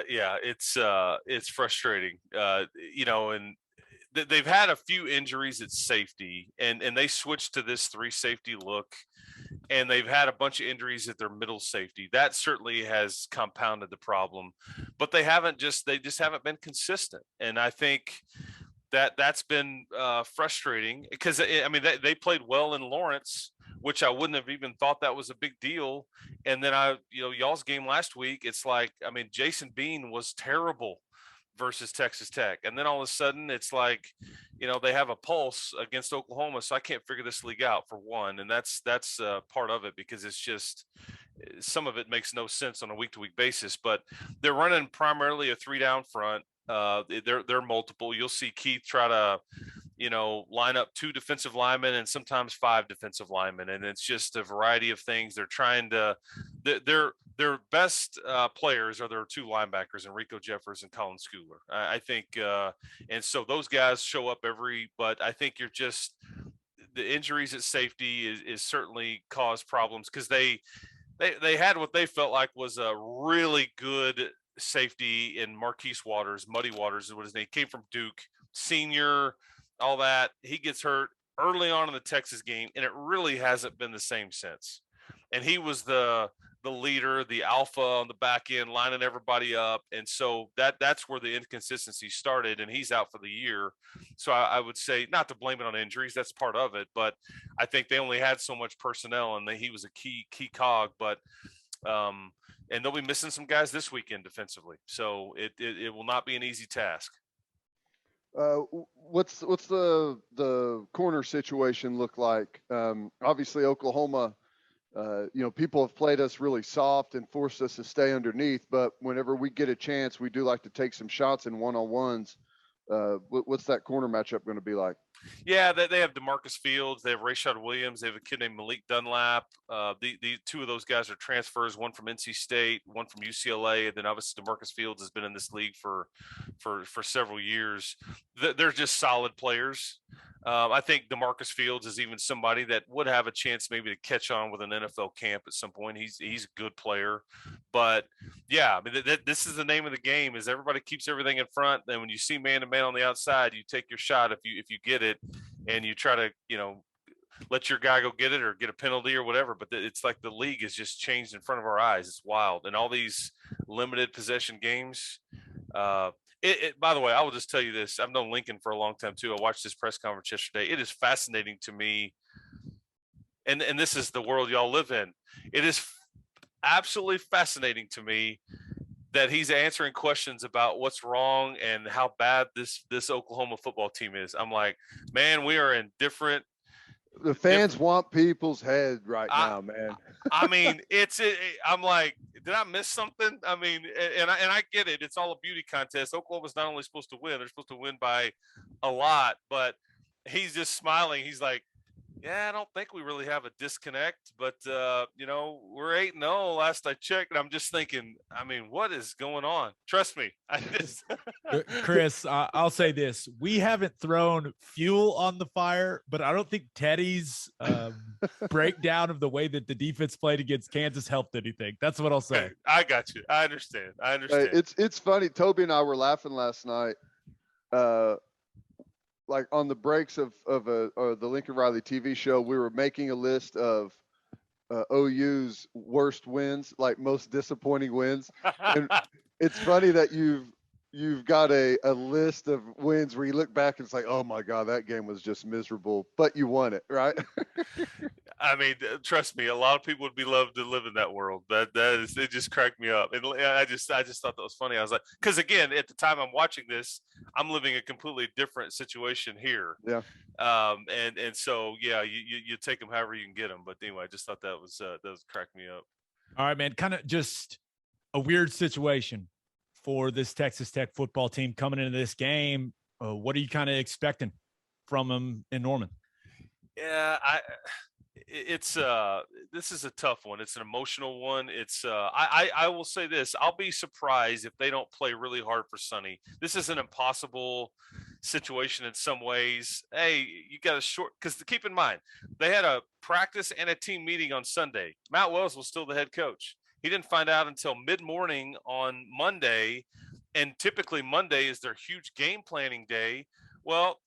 [SPEAKER 3] Yeah, it's frustrating. And they've had a few injuries at safety, and they switched to this 3 safety look, and they've had a bunch of injuries at their middle safety. That certainly has compounded the problem, but they just haven't been consistent. And I think that's been frustrating, because I mean, they played well in Lawrence, which I wouldn't have even thought that was a big deal. And then y'all's game last week, it's like, I mean, Jason Bean was terrible versus Texas Tech. And then all of a sudden it's like, they have a pulse against Oklahoma. So I can't figure this league out, for one. And that's part of it, because it's just, some of it makes no sense on a week-to-week basis, but they're running primarily a 3-down front. They're multiple. You'll see Keith try to, line up 2 defensive linemen and sometimes 5 defensive linemen. And it's just a variety of things. They're trying to, their best players are their 2 linebackers, Enrico Jeffers and Colin Schooler. I think, and so those guys show up but I think the injuries at safety is certainly caused problems because they had what they felt like was a really good safety in Marquise Waters. Muddy Waters is what his name. Came from Duke, senior, all that. He gets hurt early on in the Texas game, and it really hasn't been the same since. And he was the leader, the alpha on the back end, lining everybody up. And so that's where the inconsistency started, and he's out for the year. So I would say, not to blame it on injuries, that's part of it, but I think they only had so much personnel, and he was a key cog. But and they'll be missing some guys this weekend defensively. So it will not be an easy task.
[SPEAKER 2] What's the corner situation look like? Obviously Oklahoma, people have played us really soft and forced us to stay underneath, but whenever we get a chance, we do like to take some shots in one-on-ones. What's that corner matchup going to be like?
[SPEAKER 3] Yeah, they have DeMarcus Fields. They have Rashad Williams. They have a kid named Malik Dunlap. The 2 of those guys are transfers, one from NC State, one from UCLA. And then obviously DeMarcus Fields has been in this league for several years. They're just solid players. I think DeMarcus Fields is even somebody that would have a chance maybe to catch on with an NFL camp at some point. He's a good player. But, yeah, I mean, this is the name of the game is everybody keeps everything in front. And when you see man-to-man on the outside, you take your shot if you get it, and you try to, let your guy go get it or get a penalty or whatever. But it's like the league has just changed in front of our eyes. It's wild. And all these limited possession games, by the way, I will just tell you this. I've known Lincoln for a long time too. I watched his press conference yesterday. It is fascinating to me. And this is the world y'all live in. It is absolutely fascinating to me that he's answering questions about what's wrong and how bad this Oklahoma football team is. I'm like, man, we are in different.
[SPEAKER 2] The fans want people's head right now, man.
[SPEAKER 3] I mean, I'm like, did I miss something? I mean, and I get it. It's all a beauty contest. Oklahoma's not only supposed to win, they're supposed to win by a lot, but he's just smiling. He's like, yeah, I don't think we really have a disconnect, but we're 8-0 last I checked. And I'm just thinking, I mean, what is going on? Trust me.
[SPEAKER 1] Chris, I'll say this. We haven't thrown fuel on the fire, but I don't think Teddy's breakdown of the way that the defense played against Kansas helped anything. That's what I'll say.
[SPEAKER 3] I got you. I understand.
[SPEAKER 2] It's funny. Toby and I were laughing last night. Like on the breaks of the Lincoln Riley TV show, we were making a list of OU's worst wins, like most disappointing wins. And it's funny that you've got a list of wins where you look back and it's like, oh my God, that game was just miserable, but you won it, right?
[SPEAKER 3] I mean, trust me, a lot of people would be loved to live in that world. It just cracked me up. And I just thought that was funny. I was like, because again, at the time I'm watching this, I'm living a completely different situation here.
[SPEAKER 2] Yeah.
[SPEAKER 3] And so, yeah, you take them however you can get them. But anyway, I just thought that was cracked me up.
[SPEAKER 1] All right, man. Kind of just a weird situation for this Texas Tech football team coming into this game. What are you kind of expecting from them in Norman?
[SPEAKER 3] Yeah, this is a tough one. It's an emotional one. It's I will say this. I'll be surprised if they don't play really hard for Sonny. This is an impossible situation in some ways. Hey, you got a short, because keep in mind, they had a practice and a team meeting on Sunday. Matt Wells was still the head coach. He didn't find out until mid-morning on Monday, and typically Monday is their huge game planning day. Well,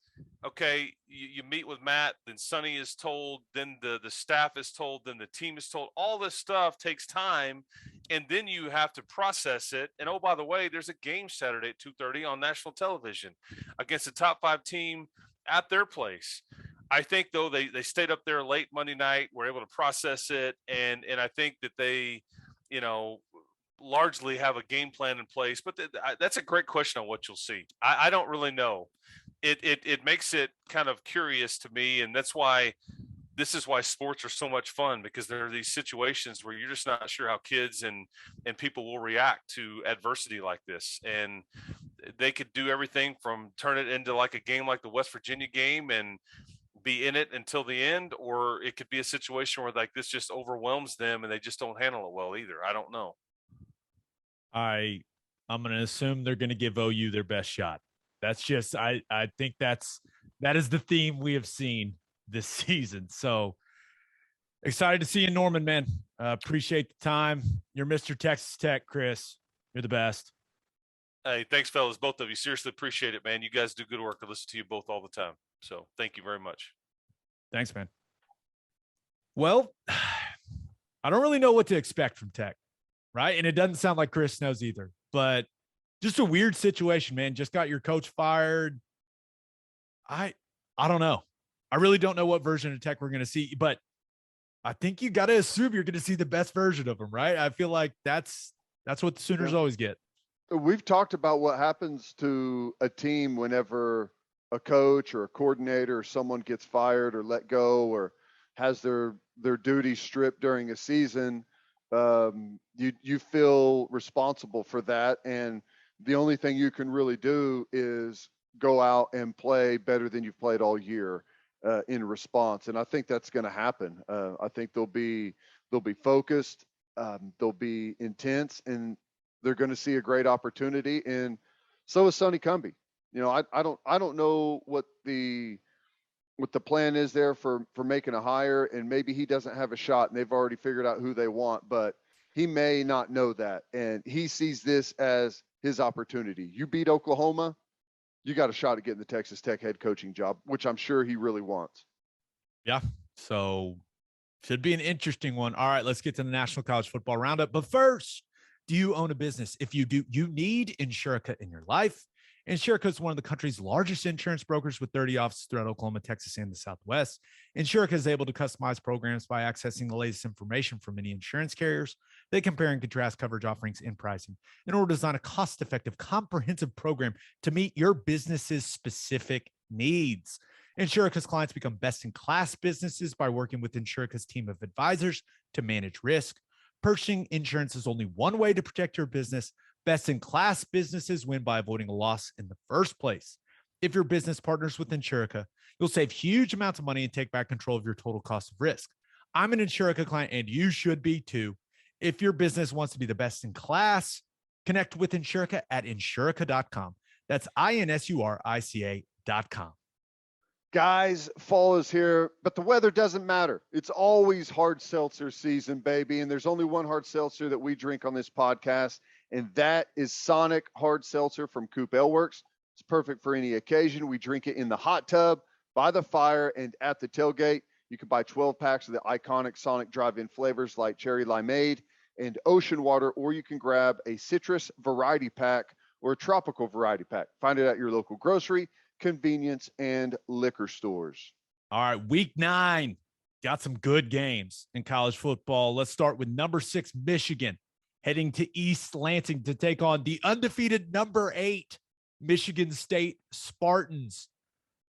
[SPEAKER 3] okay, you meet with Matt, then Sonny is told, then the staff is told, then the team is told. All this stuff takes time, and then you have to process it. And, oh, by the way, there's a game Saturday at 2:30 on national television against a top 5 team at their place. I think, though, they stayed up there late Monday night, were able to process it, and I think that they, largely have a game plan in place. But that's a great question on what you'll see. I don't really know. It makes it kind of curious to me, and that's why this is why sports are so much fun, because there are these situations where you're just not sure how kids and people will react to adversity like this. And they could do everything from turn it into like a game like the West Virginia game and be in it until the end, or it could be a situation where like this just overwhelms them and they just don't handle it well either. I don't know.
[SPEAKER 1] I'm going to assume they're going to give OU their best shot. That's just I think that is the theme we have seen this season. So excited to see you, Norman, man. Appreciate the time. You're Mr. Texas Tech, Chris. You're the best.
[SPEAKER 3] Hey, thanks, fellas, both of you. Seriously appreciate it, man. You guys do good work. I listen to you both all the time. So thank you very much.
[SPEAKER 1] Thanks, man. Well, I don't really know what to expect from Tech, right? And it doesn't sound like Chris knows either, but just a weird situation, man. Just got your coach fired. I don't know. I really don't know what version of Tech we're going to see, but I think you got to assume you're going to see the best version of them, right? I feel like that's what the Sooners always get.
[SPEAKER 2] We've talked about what happens to a team whenever a coach or a coordinator or someone gets fired or let go or has their duties stripped during a season. You feel responsible for that, and the only thing you can really do is go out and play better than you've played all year in response. And I think that's going to happen. I think they'll be focused, they'll be intense, and they're going to see a great opportunity. And so is Sonny Cumbie. You know, I don't know what the plan is there for making a hire, and maybe he doesn't have a shot and they've already figured out who they want, but he may not know that. And he sees this as his opportunity. You beat Oklahoma, you got a shot at getting the Texas Tech head coaching job, which I'm sure he really wants.
[SPEAKER 1] Yeah. So should be an interesting one. All right, let's get to the National College Football Roundup. But first, do you own a business? If you do, you need Insurica in your life. Insurica is one of the country's largest insurance brokers with 30 offices throughout Oklahoma, Texas, and the Southwest. Insurica is able to customize programs by accessing the latest information from many insurance carriers. They compare and contrast coverage offerings and pricing in order to design a cost-effective, comprehensive program to meet your business's specific needs. Insurica's clients become best-in-class businesses by working with Insurica's team of advisors to manage risk. Purchasing insurance is only one way to protect your business. Best-in-class businesses win by avoiding a loss in the first place. If your business partners with Insurica, you'll save huge amounts of money and take back control of your total cost of risk. I'm an Insurica client, and you should be too. If your business wants to be the best in class, connect with Insurica at insurica.com. That's INSURICA.com.
[SPEAKER 2] Guys, fall is here, but the weather doesn't matter. It's always hard seltzer season, baby. And there's only one hard seltzer that we drink on this podcast, and that is Sonic Hard Seltzer from Coop Ale Works. It's perfect for any occasion. We drink it in the hot tub, by the fire, and at the tailgate. You can buy 12 packs of the iconic Sonic drive-in flavors like cherry limeade and ocean water, or you can grab a citrus variety pack or a tropical variety pack. Find it at your local grocery, convenience, and liquor stores.
[SPEAKER 1] All right, week 9. Got some good games in college football. Let's start with number 6, Michigan, heading to East Lansing to take on the undefeated number 8 Michigan State Spartans.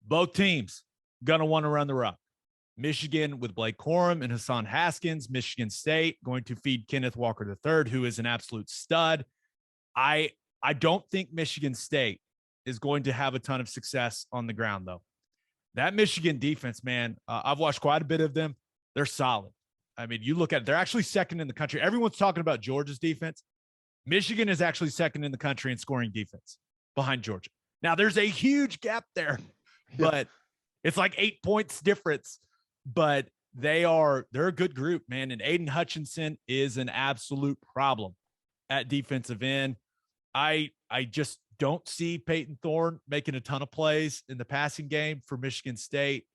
[SPEAKER 1] Both teams going to want to run the rock. Michigan with Blake Corum and Hassan Haskins. Michigan State going to feed Kenneth Walker III, who is an absolute stud. I don't think Michigan State is going to have a ton of success on the ground, though. That Michigan defense, man, I've watched quite a bit of them. They're solid. I mean, you look at it, they're actually second in the country. Everyone's talking about Georgia's defense. Michigan is actually second in the country in scoring defense behind Georgia. Now, there's a huge gap there, but it's like 8 points difference. But they're a good group, man. And Aiden Hutchinson is an absolute problem at defensive end. I just don't see Peyton Thorne making a ton of plays in the passing game for Michigan State.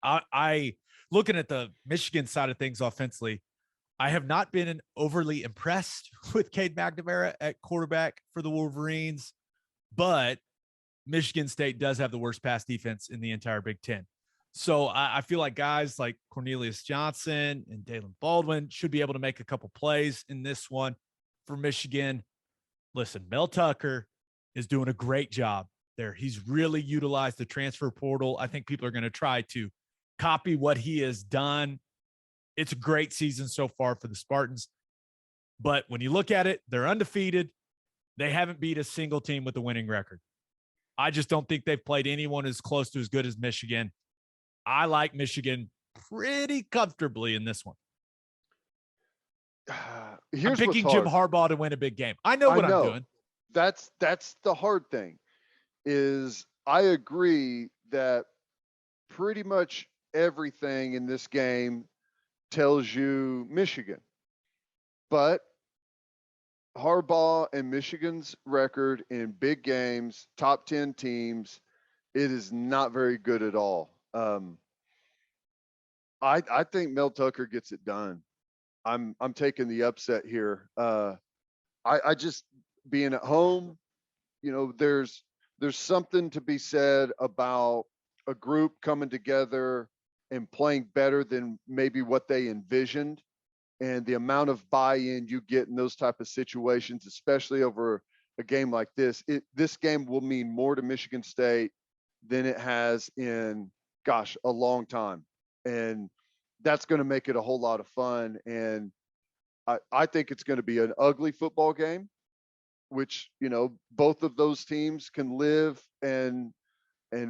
[SPEAKER 1] I looking at the Michigan side of things offensively, I have not been overly impressed with Cade McNamara at quarterback for the Wolverines, but Michigan State does have the worst pass defense in the entire Big Ten. So I feel like guys like Cornelius Johnson and Dalen Baldwin should be able to make a couple plays in this one for Michigan. Listen, Mel Tucker is doing a great job there. He's really utilized the transfer portal. I think people are going to try to copy what he has done. It's a great season so far for the Spartans. But when you look at it, they're undefeated. They haven't beat a single team with a winning record. I just don't think they've played anyone as close to as good as Michigan. I like Michigan pretty comfortably in this one. I'm picking Jim Harbaugh to win a big game. I know what I'm doing.
[SPEAKER 2] That's the hard thing is I agree that pretty much everything in this game tells you Michigan. But Harbaugh and Michigan's record in big games, top 10 teams, it is not very good at all. I think Mel Tucker gets it done. I'm taking the upset here. I just being at home, there's something to be said about a group coming together and playing better than maybe what they envisioned. And the amount of buy-in you get in those type of situations, especially over a game like this, this game will mean more to Michigan State than it has in, a long time. And that's going to make it a whole lot of fun. And I think it's going to be an ugly football game, which, both of those teams can live and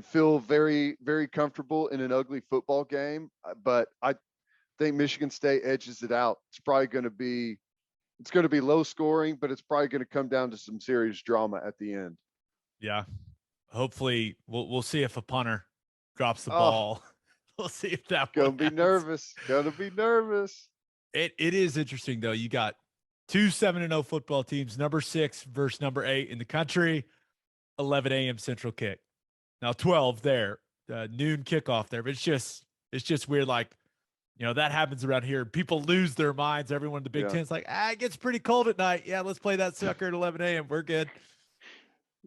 [SPEAKER 2] feel very, very comfortable in an ugly football game. But I think Michigan State edges it out. It's going to be low scoring, but it's probably going to come down to some serious drama at the end.
[SPEAKER 1] Yeah. Hopefully we'll see if a punter drops the ball. We'll see if that
[SPEAKER 2] gonna be nervous. Gonna be nervous.
[SPEAKER 1] It is interesting though. You got 2 7-0 football teams, number 6 versus number 8 in the country, 11 a.m. Central kick. Now 12 there, noon kickoff there, but it's just weird. Like, that happens around here. People lose their minds. Everyone in the Big Ten is like, it gets pretty cold at night. Yeah, let's play that sucker at 11 a.m. We're good.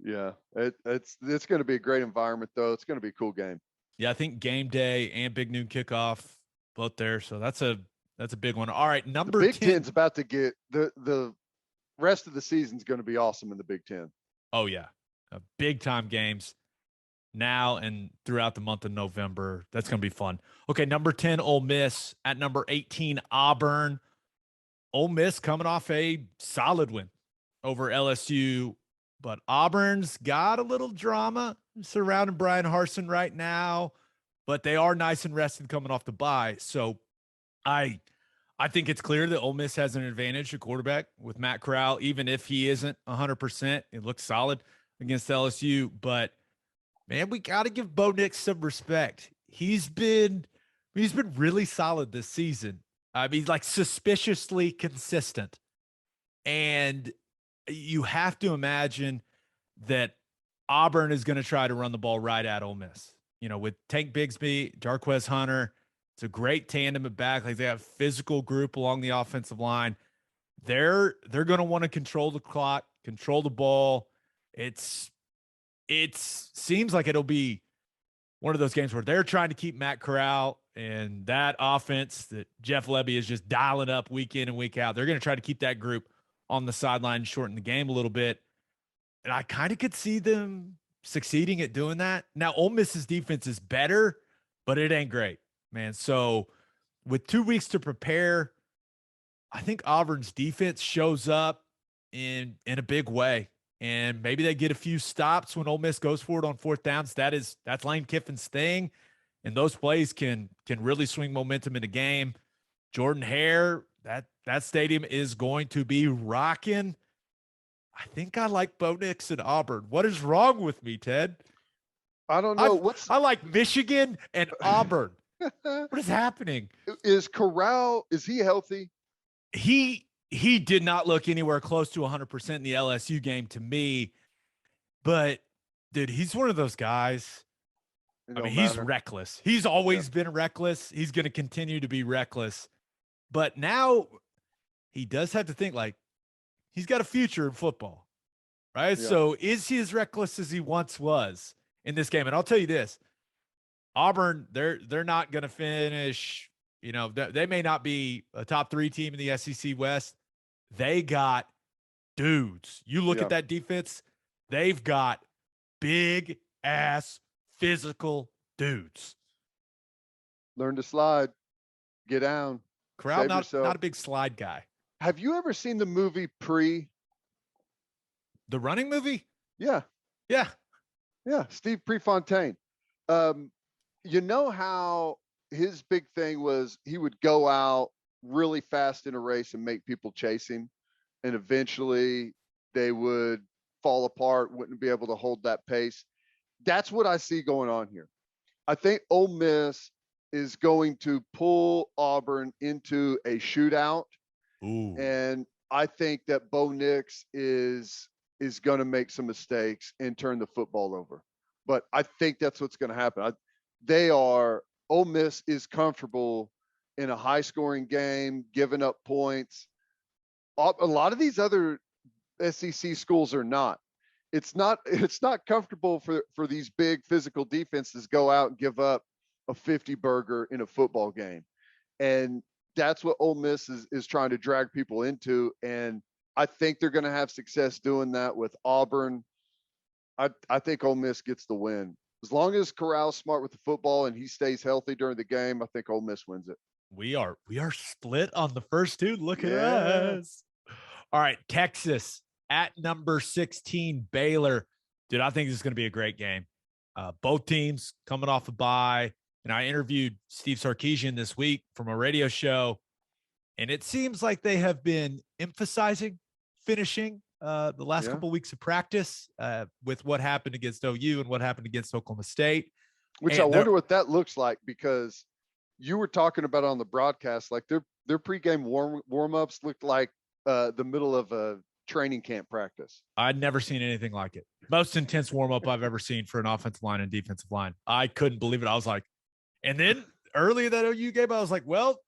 [SPEAKER 2] Yeah, it's going to be a great environment though. It's going to be a cool game.
[SPEAKER 1] Yeah, I think game day and big noon kickoff both there. So that's a big one. All right, number 10.
[SPEAKER 2] Big Ten's about to get the rest of the season's going to be awesome in the Big Ten.
[SPEAKER 1] Oh yeah, big time games now and throughout the month of November. That's going to be fun. Okay, number 10, Ole Miss. At number 18, Auburn. Ole Miss coming off a solid win over LSU, but Auburn's got a little drama surrounding Brian Harsin right now, but they are nice and rested coming off the bye. So I think it's clear that Ole Miss has an advantage at quarterback with Matt Corral, even if he isn't 100%. It looks solid against LSU, but man, we got to give Bo Nix some respect. He's been really solid this season. I mean, like suspiciously consistent. And you have to imagine that Auburn is going to try to run the ball right at Ole Miss. With Tank Bigsby, Jarquez Hunter, it's a great tandem at back. Like they have a physical group along the offensive line. They're going to want to control the clock, control the ball. It seems like it'll be one of those games where they're trying to keep Matt Corral and that offense that Jeff Lebby is just dialing up week in and week out. They're going to try to keep that group on the sideline and shorten the game a little bit. And I kind of could see them succeeding at doing that. Now, Ole Miss's defense is better, but it ain't great, man. So with 2 weeks to prepare, I think Auburn's defense shows up in a big way. And maybe they get a few stops when Ole Miss goes for it on fourth downs. That's Lane Kiffin's thing. And those plays can really swing momentum in the game. Jordan Hare, that stadium is going to be rocking. I think I like Bo Nix and Auburn. What is wrong with me, Ted?
[SPEAKER 2] I don't know.
[SPEAKER 1] I like Michigan and Auburn. What is happening?
[SPEAKER 2] Is Corral, is he healthy?
[SPEAKER 1] He did not look anywhere close to 100% in the LSU game to me. But, dude, he's one of those guys. He's reckless. He's always been reckless. He's going to continue to be reckless. But now he does have to think like he's got a future in football, right? Yeah. So is he as reckless as he once was in this game? And I'll tell you this, Auburn, they're not going to finish, they may not be a top 3 team in the SEC West. They got dudes. You look at that defense, they've got big ass physical dudes.
[SPEAKER 2] Learn to slide. Get down.
[SPEAKER 1] Corral,
[SPEAKER 2] Save
[SPEAKER 1] not
[SPEAKER 2] yourself.
[SPEAKER 1] a big slide guy.
[SPEAKER 2] Have you ever seen the movie Pre?
[SPEAKER 1] The running movie?
[SPEAKER 2] Yeah.
[SPEAKER 1] Yeah.
[SPEAKER 2] Yeah. Steve Prefontaine. You know how his big thing was he would go out really fast in a race and make people chase him, and eventually they would fall apart, wouldn't be able to hold that pace. That's what I see going on here. I think Ole Miss is going to pull Auburn into a shootout.
[SPEAKER 1] Ooh.
[SPEAKER 2] And I think that Bo Nix is going to make some mistakes and turn the football over. But I think that's what's going to happen. Ole Miss is comfortable in a high scoring game, giving up points. A lot of these other SEC schools are not. It's not comfortable for these big physical defenses to go out and give up a 50 burger in a football game. And that's what Ole Miss is trying to drag people into. And I think they're going to have success doing that with Auburn. I think Ole Miss gets the win. As long as Corral's smart with the football and he stays healthy during the game, I think Ole Miss wins it.
[SPEAKER 1] We are split on the first two. Look at us. All right, Texas at number 16, Baylor. Dude, I think this is going to be a great game. Both teams coming off a bye. And I interviewed Steve Sarkisian this week from a radio show, and it seems like they have been emphasizing finishing the last couple of weeks of practice with what happened against OU and what happened against Oklahoma State.
[SPEAKER 2] Which
[SPEAKER 1] and
[SPEAKER 2] I wonder what that looks like, because you were talking about on the broadcast, like their pregame warm-ups looked like the middle of a training camp practice.
[SPEAKER 1] I'd never seen anything like it. Most intense warm-up I've ever seen for an offensive line and defensive line. I couldn't believe it. I was like, and then early in that OU game, I was like, well,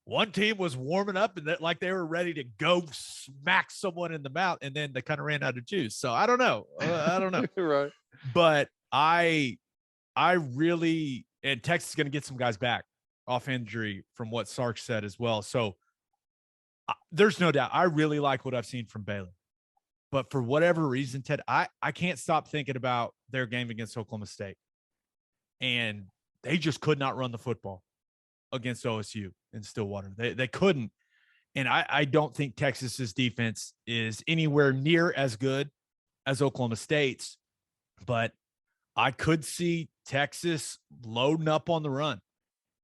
[SPEAKER 1] one team was warming up and like they were ready to go smack someone in the mouth, and then they kind of ran out of juice. So I don't know. I don't know.
[SPEAKER 2] Right.
[SPEAKER 1] But I really, and Texas is going to get some guys back off injury from what Sark said as well. So there's no doubt. I really like what I've seen from Baylor. But for whatever reason, Ted, I can't stop thinking about their game against Oklahoma State. And they just could not run the football against OSU in Stillwater. They couldn't. And I don't think Texas's defense is anywhere near as good as Oklahoma State's, but I could see Texas loading up on the run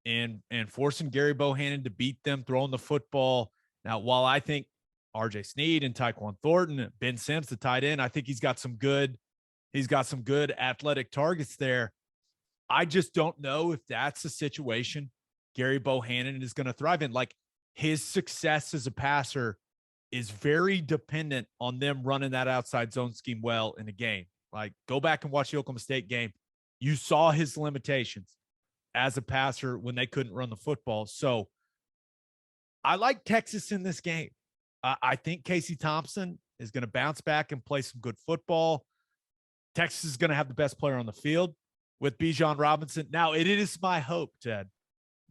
[SPEAKER 1] and forcing Gary Bohannon to beat them throwing the football. Now, while I think RJ Sneed and Tyquan Thornton, Ben Sims, the tight end, I think he's got some good athletic targets there. I just don't know if that's a situation Gary Bohannon is going to thrive in. Like, his success as a passer is very dependent on them running that outside zone scheme well in a game. Like, go back and watch the Oklahoma State game. You saw his limitations as a passer when they couldn't run the football. So I like Texas in this game. I think Casey Thompson is going to bounce back and play some good football. Texas is going to have the best player on the field with Bijan Robinson. Now, it is my hope, Ted,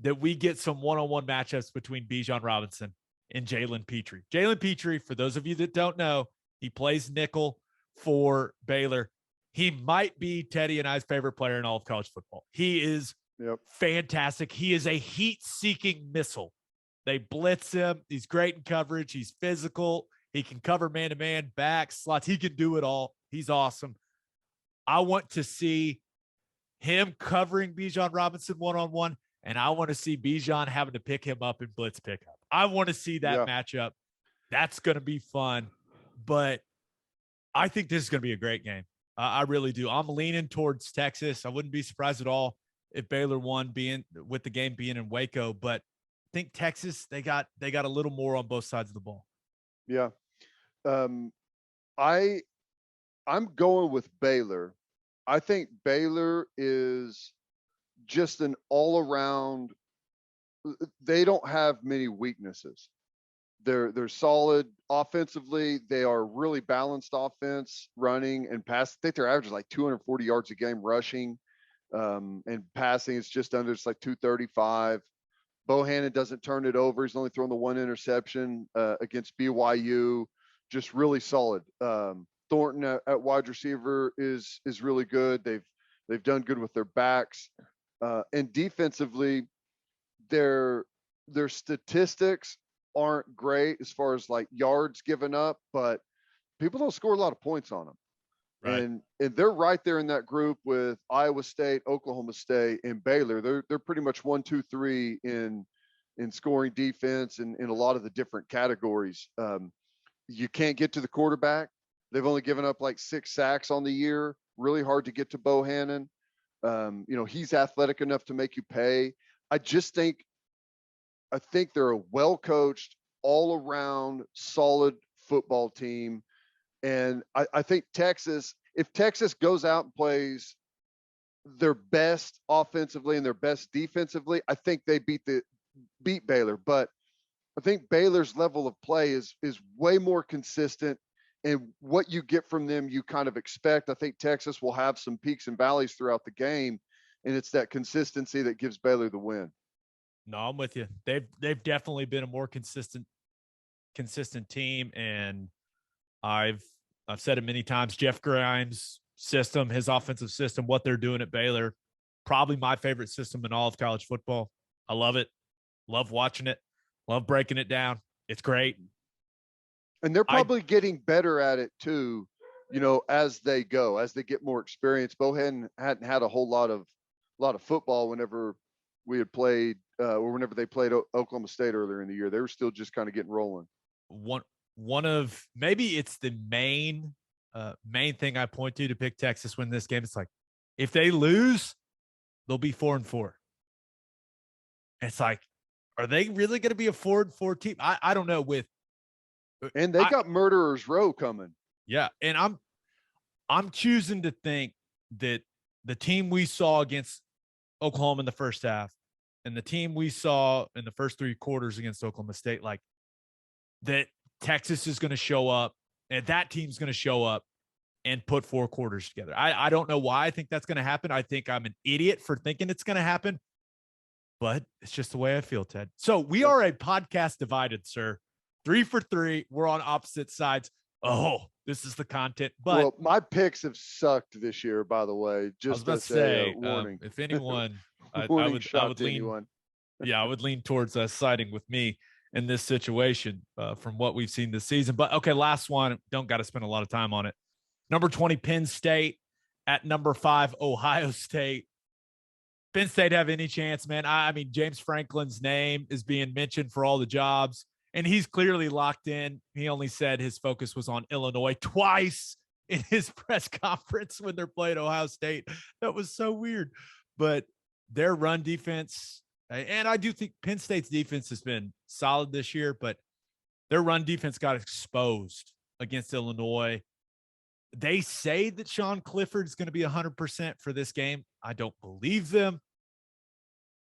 [SPEAKER 1] that we get some one-on-one matchups between Bijan Robinson and Jalen Petrie. Jalen Petrie, for those of you that don't know, he plays nickel for Baylor. He might be Teddy and I's favorite player in all of college football. He is fantastic. He is a heat-seeking missile. They blitz him. He's great in coverage. He's physical. He can cover man-to-man, back, slots. He can do it all. He's awesome. I want to see him covering Bijan Robinson one-on-one, and I want to see Bijan having to pick him up in blitz pickup. I want to see that matchup. That's going to be fun. But I think this is going to be a great game. I really do. I'm leaning towards Texas. I wouldn't be surprised at all if Baylor won, with the game being in Waco. But I think Texas, they got a little more on both sides of the ball.
[SPEAKER 2] Yeah. I'm going with Baylor. I think Baylor is just an all-around. They don't have many weaknesses. They're solid offensively. They are really balanced offense, running and passing. I think their average is like 240 yards a game rushing, and passing is just under. It's like 235. Bohannon doesn't turn it over. He's only thrown the one interception against BYU. Just really solid. Thornton at wide receiver is really good. They've done good with their backs, and defensively, their statistics aren't great as far as like yards given up, but people don't score a lot of points on them.
[SPEAKER 1] Right.
[SPEAKER 2] And they're right there in that group with Iowa State, Oklahoma State, and Baylor. They're pretty much 1, 2, 3 in scoring defense and in a lot of the different categories. You can't get to the quarterback. They've only given up like 6 sacks on the year. Really hard to get to Bohannon. He's athletic enough to make you pay. I think they're a well-coached, all-around, solid football team. And I think if Texas goes out and plays their best offensively and their best defensively, I think they beat Baylor. But I think Baylor's level of play is way more consistent, and what you get from them, you kind of expect. I think Texas will have some peaks and valleys throughout the game, and it's that consistency that gives Baylor the win.
[SPEAKER 1] No, I'm with you. They've definitely been a more consistent team, and I've said it many times. Jeff Grimes' system, his offensive system, what they're doing at Baylor, probably my favorite system in all of college football. I love it. Love watching it. Love breaking it down. It's great.
[SPEAKER 2] And they're probably getting better at it too, as they go, as they get more experience. Bohannon hadn't had a whole lot of football whenever we had played, or whenever they played Oklahoma State earlier in the year. They were still just kind of getting rolling.
[SPEAKER 1] One of, maybe it's the main thing I point to pick Texas win this game. It's like, if they lose, they'll be 4-4. It's like, are they really going to be a 4-4 team? I don't know.
[SPEAKER 2] And they got Murderers Row coming.
[SPEAKER 1] Yeah, and I'm choosing to think that the team we saw against Oklahoma in the first half and the team we saw in the first 3 quarters against Oklahoma State, like that Texas is going to show up and that team's going to show up and put 4 quarters together. I don't know why I think that's going to happen. I think I'm an idiot for thinking it's going to happen, but it's just the way I feel, Ted. So we are a podcast divided, sir. 3 for 3. We're on opposite sides. Oh, this is the content. But
[SPEAKER 2] my picks have sucked this year, by the way. Just
[SPEAKER 1] I was about to say,
[SPEAKER 2] warning.
[SPEAKER 1] If anyone, I would lean.
[SPEAKER 2] Anyone.
[SPEAKER 1] Yeah, I would lean towards siding with me in this situation from what we've seen this season. But okay, last one. Don't got to spend a lot of time on it. Number 20, Penn State at number 5, Ohio State. Penn State have any chance, man? I mean, James Franklin's name is being mentioned for all the jobs, and he's clearly locked in. He only said his focus was on Illinois twice in his press conference when they're playing Ohio State. That was so weird. But their run defense, and I do think Penn State's defense has been solid this year, but their run defense got exposed against Illinois. They say that Sean Clifford is going to be 100% for this game. I don't believe them.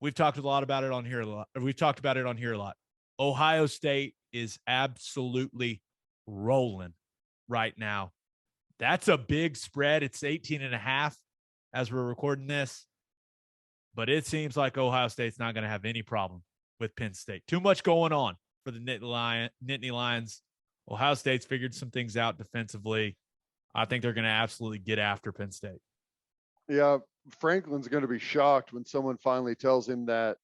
[SPEAKER 1] We've talked a lot about it on here a lot. Ohio State is absolutely rolling right now. That's a big spread. It's 18.5 as we're recording this. But it seems like Ohio State's not going to have any problem with Penn State. Too much going on for the Nittany Lions. Ohio State's figured some things out defensively. I think they're going to absolutely get after Penn State.
[SPEAKER 2] Yeah, Franklin's going to be shocked when someone finally tells him that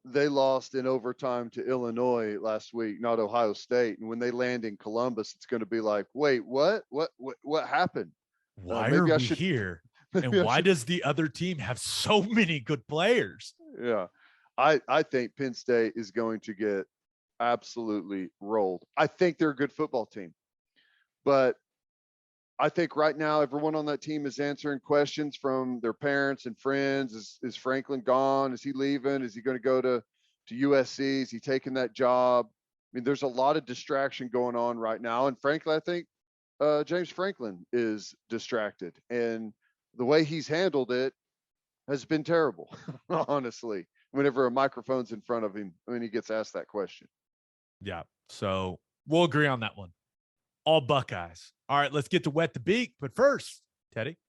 [SPEAKER 2] they lost in overtime to Illinois last week, not Ohio State. And when they land in Columbus, it's going to be like, wait, what happened?
[SPEAKER 1] Why are we here? And why does the other team have so many good players?
[SPEAKER 2] Yeah, I think Penn State is going to get absolutely rolled. I think they're a good football team, but I think right now everyone on that team is answering questions from their parents and friends. Is Franklin gone? Is he leaving? Is he going to go to USC? Is he taking that job? I mean, there's a lot of distraction going on right now. And frankly, I think James Franklin is distracted. And the way he's handled it has been terrible, honestly, whenever a microphone's in front of him when he gets asked that question.
[SPEAKER 1] Yeah, so we'll agree on that one. All Buckeyes. All right, let's get to wet the beak. But first, Teddy.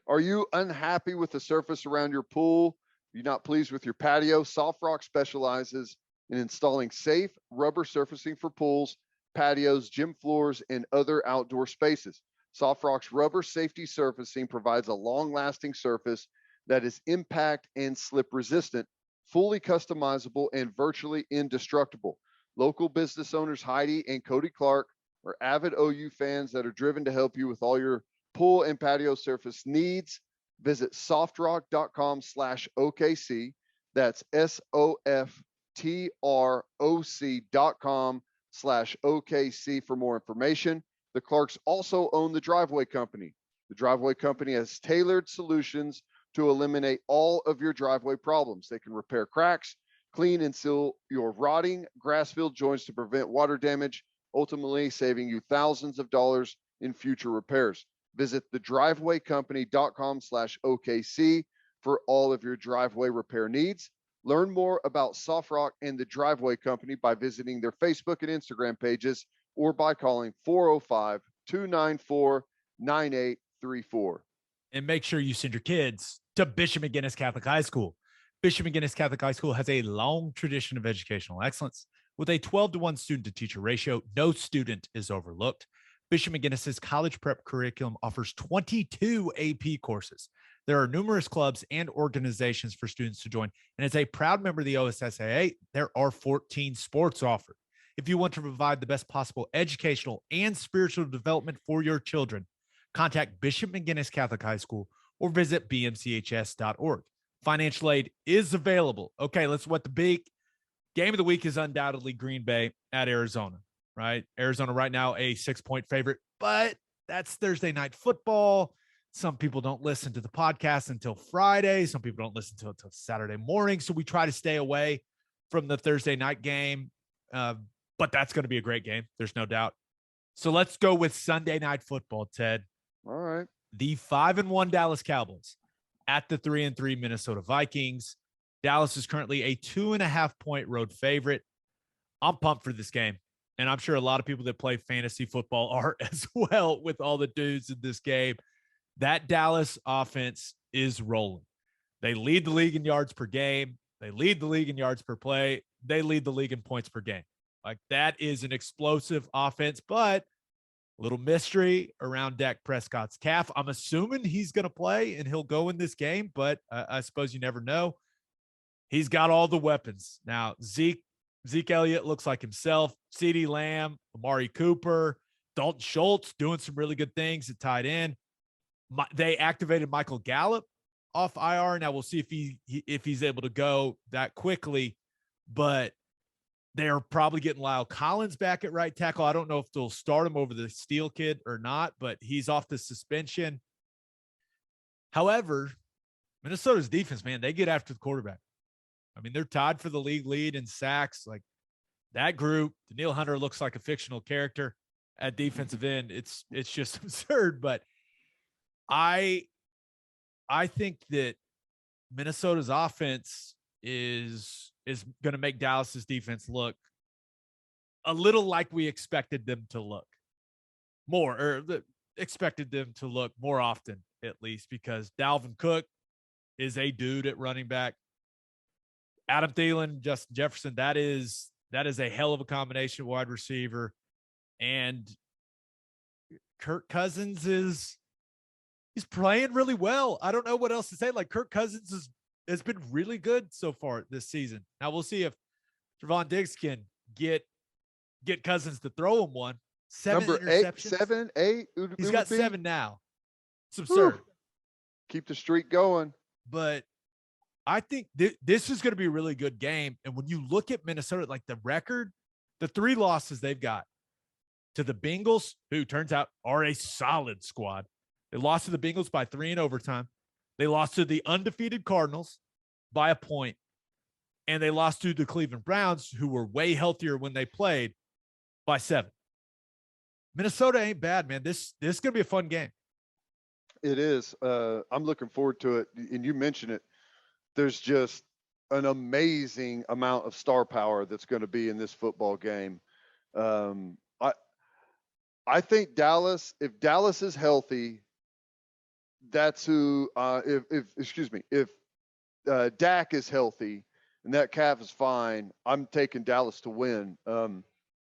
[SPEAKER 2] Are you unhappy with the surface around your pool? You're not pleased with your patio? Soft Rock specializes in installing safe rubber surfacing for pools, patios, gym floors, and other outdoor spaces. Soft Rock's rubber safety surfacing provides a long-lasting surface that is impact and slip resistant, fully customizable, and virtually indestructible. Local business owners Heidi and Cody Clark are avid OU fans that are driven to help you with all your pool and patio surface needs. Visit softrock.com/OKC. That's softroc.com/OKC for more information. The Clarks also own the Driveway Company. The Driveway Company has tailored solutions to eliminate all of your driveway problems. They can repair cracks, clean and seal your rotting grass-filled joints to prevent water damage, ultimately saving you thousands of dollars in future repairs. Visit thedrivewaycompany.com/OKC for all of your driveway repair needs. Learn more about Soft Rock and the Driveway Company by visiting their Facebook and Instagram pages or by calling 405-294-9834.
[SPEAKER 1] And make sure you send your kids to Bishop McGuinness Catholic High School. Bishop McGuinness Catholic High School has a long tradition of educational excellence. With a 12-to-1 student-to-teacher ratio, no student is overlooked. Bishop McGuinness's college prep curriculum offers 22 AP courses. There are numerous clubs and organizations for students to join. And as a proud member of the OSSAA, there are 14 sports offered. If you want to provide the best possible educational and spiritual development for your children, contact Bishop McGuinness Catholic High School or visit bmchs.org. Financial aid is available. Okay, let's wet the beak. Game of the week is undoubtedly Green Bay at Arizona, right? Arizona right now a 6-point favorite, but that's Thursday night football. Some people don't listen to the podcast until Friday. Some people don't listen to it until Saturday morning. So we try to stay away from the Thursday night game. But that's going to be a great game. There's no doubt. So let's go with Sunday night football, Ted.
[SPEAKER 2] All right.
[SPEAKER 1] The 5-1 Dallas Cowboys at the 3-3 Minnesota Vikings. Dallas is currently a 2.5-point road favorite. I'm pumped for this game. And I'm sure a lot of people that play fantasy football are as well with all the dudes in this game. That Dallas offense is rolling. They lead the league in yards per game. They lead the league in yards per play. They lead the league in points per game. Like, that is an explosive offense, but a little mystery around Dak Prescott's calf. I'm assuming he's going to play and he'll go in this game, but I suppose you never know. He's got all the weapons. Now, Zeke Elliott looks like himself. CeeDee Lamb, Amari Cooper, Dalton Schultz doing some really good things at tight end. They activated Michael Gallup off IR. Now we'll see if he's able to go that quickly, but they're probably getting Lyle Collins back at right tackle. I don't know if they'll start him over the Steele kid or not, but he's off the suspension. However, Minnesota's defense, man, they get after the quarterback. I mean, they're tied for the league lead in sacks. Like, that group, Danielle Hunter looks like a fictional character at defensive end. It's just absurd, but I think that Minnesota's offense is going to make Dallas's defense look a little like we expected them to look expected them to look more often, at least, because Dalvin Cook is a dude at running back. Adam Thielen, Justin Jefferson, that is a hell of a combination wide receiver. And Kirk Cousins he's playing really well. I don't know what else to say. Like, Kirk Cousins has been really good so far this season. Now we'll see if Trevon Diggs can get Cousins to throw him one. 7
[SPEAKER 2] Number
[SPEAKER 1] interceptions.
[SPEAKER 2] 7, 8.
[SPEAKER 1] He's got 7 now. It's absurd.
[SPEAKER 2] Keep the streak going.
[SPEAKER 1] But I think this is going to be a really good game. And when you look at Minnesota, like the record, the 3 losses they've got to the Bengals, who turns out are a solid squad. They lost to the Bengals by 3 in overtime. They lost to the undefeated Cardinals by a point. And they lost to the Cleveland Browns, who were way healthier when they played, by 7. Minnesota ain't bad, man. This is going to be a fun game.
[SPEAKER 2] It is. I'm looking forward to it. And you mentioned it. There's just an amazing amount of star power that's going to be in this football game. I think Dallas, if Dallas is healthy, that's who, if Dak is healthy and that calf is fine, I'm taking Dallas to win.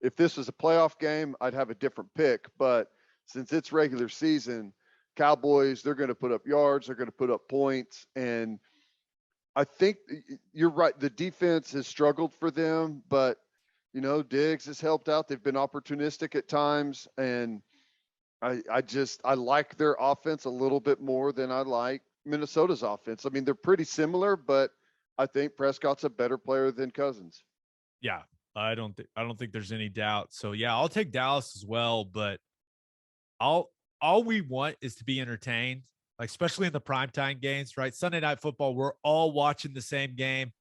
[SPEAKER 2] If this was a playoff game, I'd have a different pick, but since it's regular season, Cowboys, they're going to put up yards, they're going to put up points, and I think you're right. The defense has struggled for them, but Diggs has helped out. They've been opportunistic at times, and I like their offense a little bit more than I like Minnesota's offense. I mean, they're pretty similar, but I think Prescott's a better player than Cousins.
[SPEAKER 1] Yeah, I don't think there's any doubt. So yeah, I'll take Dallas as well, but all we want is to be entertained, like especially in the primetime games, right? Sunday Night Football, we're all watching the same game.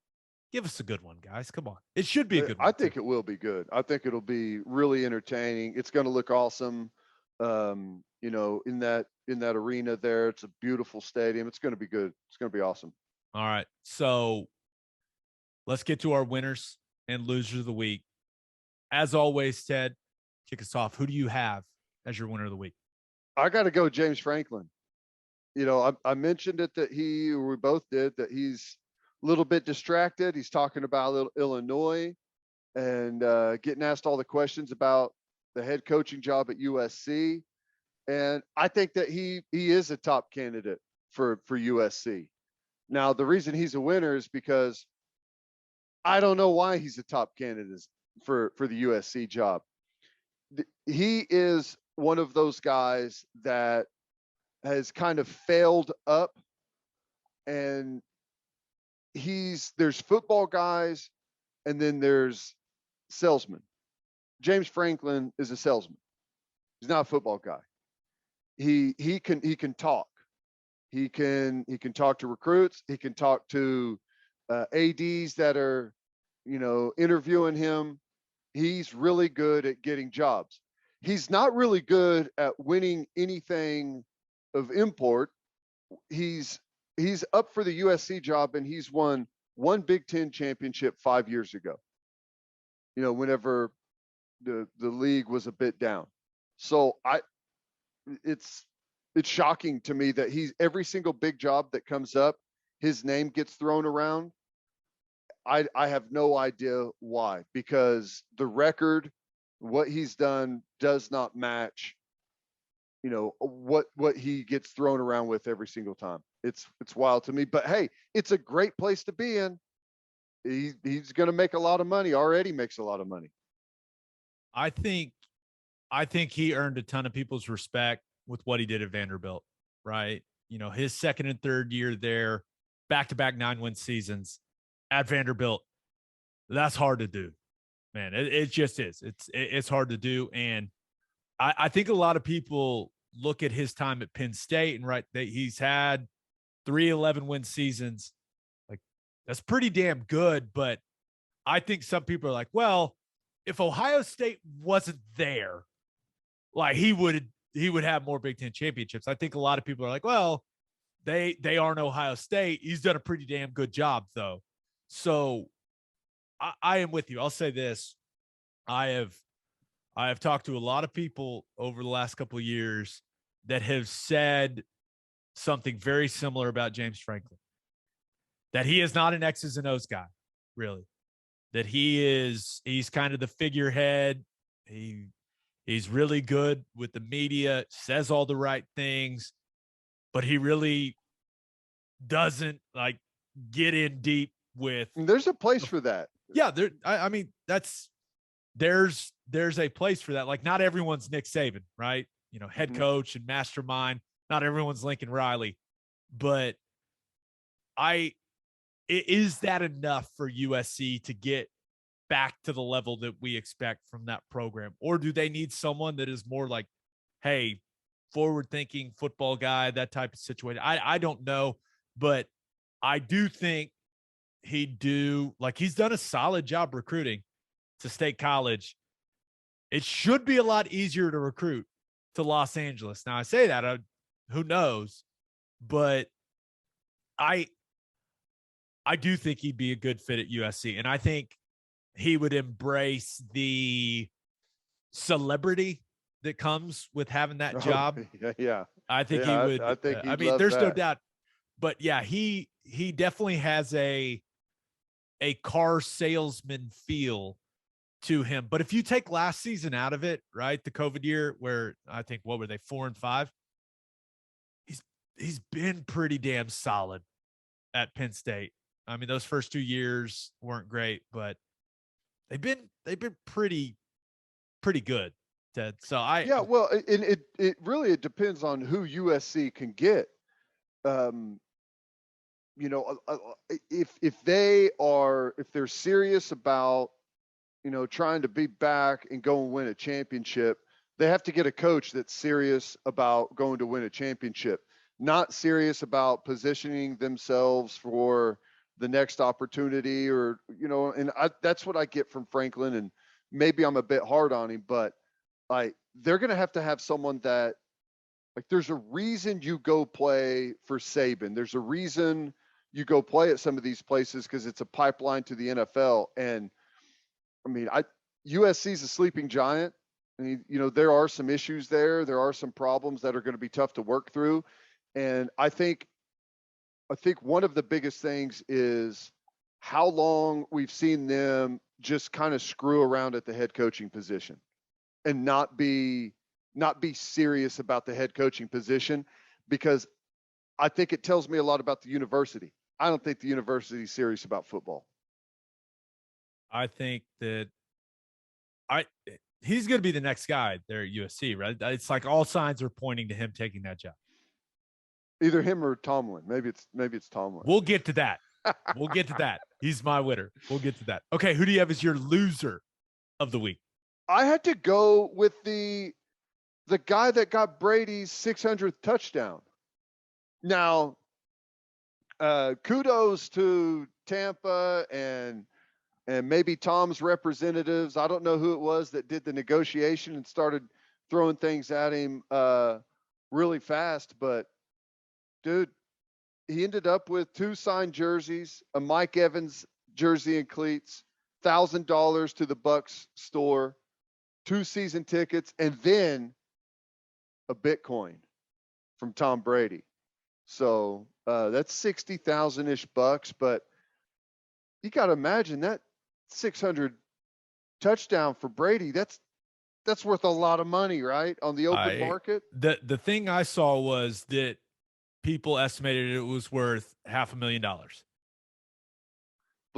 [SPEAKER 1] Give us a good one, guys. Come on. It should be a good one.
[SPEAKER 2] I think it will be good. I think it'll be really entertaining. It's going to look awesome. In that arena there. It's a beautiful stadium. It's going to be good. It's going to be awesome.
[SPEAKER 1] All right. So let's get to our winners and losers of the week. As always, Ted, kick us off. Who do you have as your winner of the week?
[SPEAKER 2] I got to go James Franklin. I mentioned it that we both did, that he's a little bit distracted. He's talking about Illinois and getting asked all the questions about the head coaching job at USC. And I think that he is a top candidate for USC. Now, the reason he's a winner is because I don't know why he's a top candidate for the USC job. He is one of those guys that has kind of failed up, and there's football guys and then there's salesmen. James Franklin is a salesman. He's not a football guy. He can talk. He can talk to recruits. He can talk to ADs that are, interviewing him. He's really good at getting jobs. He's not really good at winning anything of import. He's up for the USC job, and he's won one Big Ten championship 5 years ago. Whenever the league was a bit down. So it's shocking to me that every single big job that comes up, his name gets thrown around. I have no idea why, because the record, what he's done, does not match, what he gets thrown around with every single time. It's wild to me, but hey, it's a great place to be in. He's going to make a lot of money. Already makes a lot of money.
[SPEAKER 1] I think he earned a ton of people's respect with what he did at Vanderbilt, right? His second and third year there, back-to-back 9-win seasons at Vanderbilt. That's hard to do, man. It just is. It's hard to do. And I think a lot of people look at his time at Penn State and that he's had 3 11-win seasons. Like, that's pretty damn good. But I think some people are like, well, if Ohio State wasn't there, like he would have more Big Ten championships. I think a lot of people are like, well, they aren't Ohio State. He's done a pretty damn good job, though. So I am with you. I'll say this. I have talked to a lot of people over the last couple of years that have said something very similar about James Franklin, that he is not an X's and O's guy, really, that he's kind of the figurehead. He's really good with the media, says all the right things, but he really doesn't get in deep with.
[SPEAKER 2] There's a place for that.
[SPEAKER 1] Yeah. There's a place for that. Like, not everyone's Nick Saban, right? Head coach and mastermind. Not everyone's Lincoln Riley, but is that enough for USC to get back to the level that we expect from that program? Or do they need someone that is more like, hey, forward-thinking football guy, that type of situation? I don't know, but I do think he's done a solid job recruiting to State College. It should be a lot easier to recruit to Los Angeles. Now, I say that, who knows, but I do think he'd be a good fit at USC, and I think he would embrace the celebrity that comes with having that job.
[SPEAKER 2] Yeah.
[SPEAKER 1] I think he would.
[SPEAKER 2] I think
[SPEAKER 1] there's no doubt. But yeah, he definitely has a car salesman feel to him. But if you take last season out of it, right, the COVID year where I think, what were they, 4-5? He's been pretty damn solid at Penn State. I mean, those first 2 years weren't great, but they've been pretty good. So
[SPEAKER 2] Yeah, well, and it really it depends on who USC can get. You know, if they're serious about, you know, trying to be back and go and win a championship, they have to get a coach that's serious about going to win a championship, not serious about positioning themselves for the next opportunity, or, you know, and that's what I get from Franklin, and maybe I'm a bit hard on him, but like, they're going to have someone that, like, there's a reason you go play for Saban. There's a reason you go play at some of these places, because it's a pipeline to the NFL. And I mean, USC's a sleeping giant. I mean, you know, there are some issues there. There are some problems that are going to be tough to work through. And I think one of the biggest things is how long we've seen them just kind of screw around at the head coaching position and not be serious about the head coaching position, because I think it tells me a lot about the university. I don't think the university is serious about football.
[SPEAKER 1] I think that he's going to be the next guy there at USC, right? It's like all signs are pointing to him taking that job.
[SPEAKER 2] Either him or Tomlin. Maybe it's Tomlin.
[SPEAKER 1] We'll get to that. We'll get to that. He's my winner. We'll get to that. Okay, who do you have as your loser of the week?
[SPEAKER 2] I had to go with the guy that got Brady's 600th touchdown. Now, kudos to Tampa and maybe Tom's representatives. I don't know who it was that did the negotiation and started throwing things at him really fast, but dude, he ended up with 2 signed jerseys, a Mike Evans jersey and cleats, $1,000 to the Bucs store, 2 season tickets, and then a Bitcoin from Tom Brady. So that's 60,000-ish bucks, but you got to imagine that 600 touchdown for Brady. That's worth a lot of money, right? On the open market.
[SPEAKER 1] The thing I saw was that people estimated it was worth $500,000.
[SPEAKER 2] Well,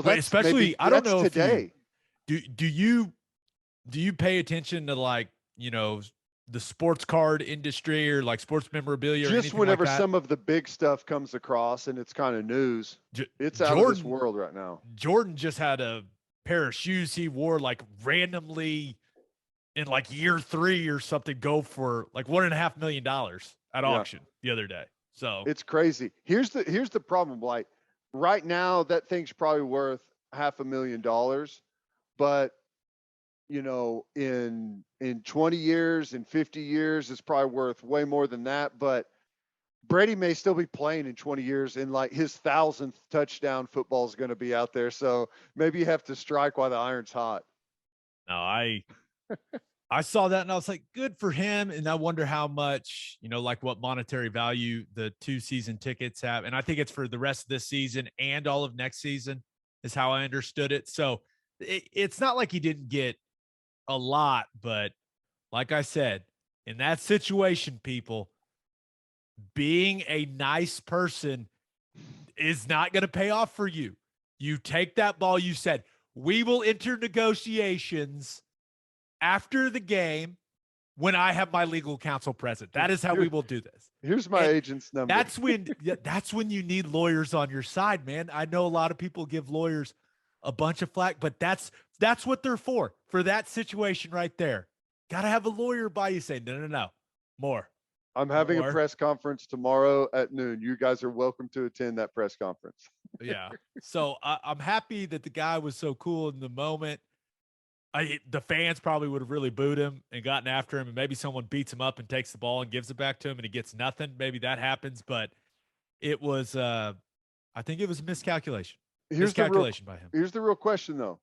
[SPEAKER 1] but especially, I don't know
[SPEAKER 2] today.
[SPEAKER 1] If do you pay attention to, like, you know, the sports card industry or like sports memorabilia?
[SPEAKER 2] Just
[SPEAKER 1] or
[SPEAKER 2] whenever
[SPEAKER 1] like
[SPEAKER 2] some of the big stuff comes across and it's kind of news, it's out of this world right now.
[SPEAKER 1] Jordan just had a pair of shoes he wore like randomly in like year 3 or something go for like $1.5 million at auction the other day. So
[SPEAKER 2] it's crazy. Here's the problem. Like right now, that thing's probably worth $500,000, but you know, in 20 years, in 50 years, it's probably worth way more than that. But Brady may still be playing in 20 years, and like his 1,000th touchdown football is going to be out there. So maybe you have to strike while the iron's hot.
[SPEAKER 1] No, I saw that and I was like, good for him. And I wonder how much, you know, like what monetary value the 2 season tickets have. And I think it's for the rest of this season and all of next season is how I understood it. So it's not like he didn't get a lot, but like I said, in that situation, people, being a nice person is not going to pay off for you. You take that ball. You said, we will enter negotiations after the game when I have my legal counsel present. That is how we will do this.
[SPEAKER 2] Here's my agent's number.
[SPEAKER 1] That's when you need lawyers on your side, man. I know a lot of people give lawyers a bunch of flack, but that's what they're for that situation right there. Got to have a lawyer by you saying, no, more.
[SPEAKER 2] I'm having a press conference tomorrow at noon. You guys are welcome to attend that press conference.
[SPEAKER 1] Yeah. So I'm happy that the guy was so cool in the moment. The fans probably would have really booed him and gotten after him, and maybe someone beats him up and takes the ball and gives it back to him and he gets nothing. Maybe that happens, but it was, I think it was a miscalculation. Miscalculation by him.
[SPEAKER 2] Here's the real question though.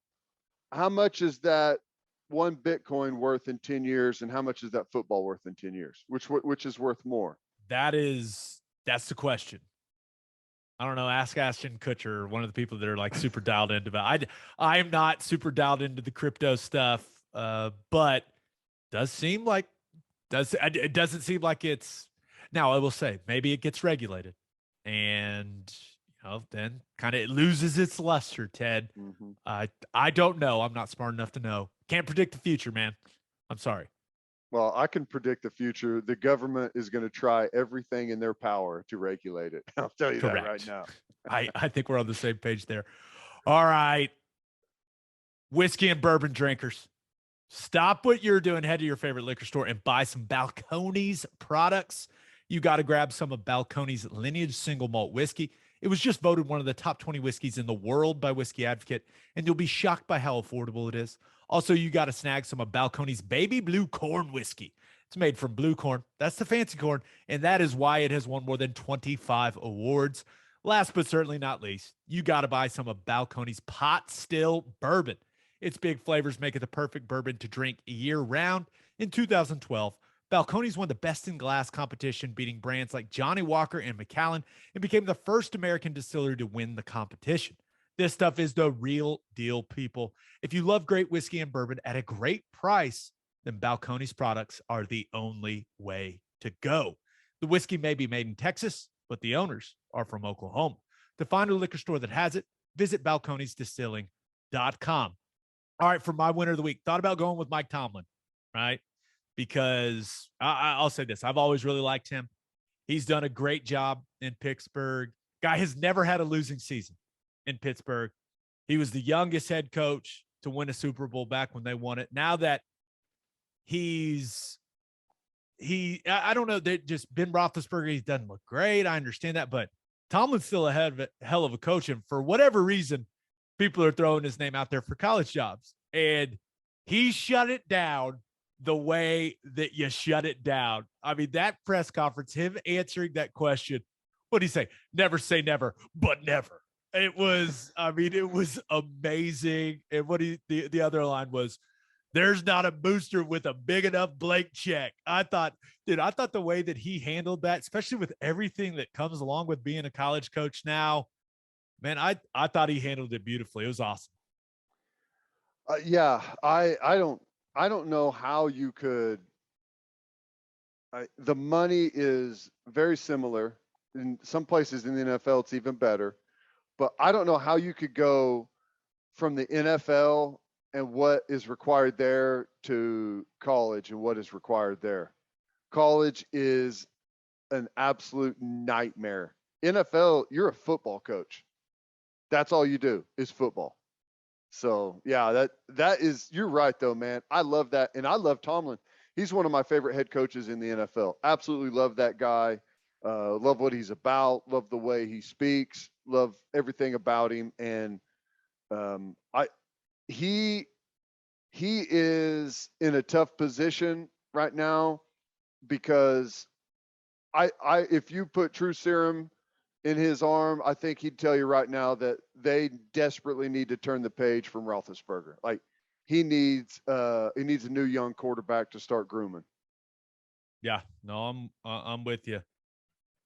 [SPEAKER 2] How much is that one Bitcoin worth in 10 years, and how much is that football worth in 10 years? Which is worth more?
[SPEAKER 1] That's the question. I don't know. Ask Ashton Kutcher, one of the people that are like super dialed into that. I am not super dialed into the crypto stuff, but it doesn't seem like it's. Now I will say maybe it gets regulated, and then kind of it loses its luster, Ted.
[SPEAKER 2] Mhm.
[SPEAKER 1] I don't know. I'm not smart enough to know. Can't predict the future, man. I'm sorry.
[SPEAKER 2] Well, I can predict the future. The government is going to try everything in their power to regulate it. I'll tell you that right
[SPEAKER 1] Correct.
[SPEAKER 2] now.
[SPEAKER 1] I think we're on the same page there. All right. Whiskey and bourbon drinkers. Stop what you're doing. Head to your favorite liquor store and buy some Balcones products. You got to grab some of Balcones Lineage Single Malt Whiskey. It was just voted one of the top 20 whiskeys in the world by Whiskey Advocate, and you'll be shocked by how affordable it is. Also, you got to snag some of Balcones Baby Blue Corn Whiskey. It's made from blue corn. That's the fancy corn, and that is why it has won more than 25 awards. Last but certainly not least, you got to buy some of Balcones Pot Still Bourbon. Its big flavors make it the perfect bourbon to drink year-round. In 2012, Balcones won the Best in Glass competition, beating brands like Johnny Walker and Macallan, and became the first American distillery to win the competition. This stuff is the real deal, people. If you love great whiskey and bourbon at a great price, then Balcones products are the only way to go. The whiskey may be made in Texas, but the owners are from Oklahoma. To find a liquor store that has it, visit balconesdistilling.com. All right, for my winner of the week, thought about going with Mike Tomlin, right? Because I'll say this. I've always really liked him. He's done a great job in Pittsburgh. Guy has never had a losing season in Pittsburgh. He was the youngest head coach to win a Super Bowl back when they won it. Now that I don't know, that just Ben Roethlisberger, he doesn't look great. I understand that, but Tomlin's still a hell of a coach. And for whatever reason, people are throwing his name out there for college jobs. And he shut it down the way that you shut it down. I mean, that press conference, him answering that question, what did he say? Never say never, but never. It was amazing. And the other line was, there's not a booster with a big enough blank check. I thought the way that he handled that, especially with everything that comes along with being a college coach now, man, I thought he handled it beautifully. It was awesome.
[SPEAKER 2] Yeah, I don't know how you could. The money is very similar in some places in the NFL. It's even better, but I don't know how you could go from the NFL and what is required there to college and what is required there. College is an absolute nightmare. NFL, you're a football coach. That's all you do is football. So yeah, that is, you're right though, man. I love that. And I love Tomlin. He's one of my favorite head coaches in the NFL. Absolutely love that guy. Love what he's about. Love the way he speaks. Love everything about him. And he is in a tough position right now because if you put true serum in his arm, I think he'd tell you right now that they desperately need to turn the page from Roethlisberger. Like he needs a new young quarterback to start grooming.
[SPEAKER 1] Yeah, no, I'm with you,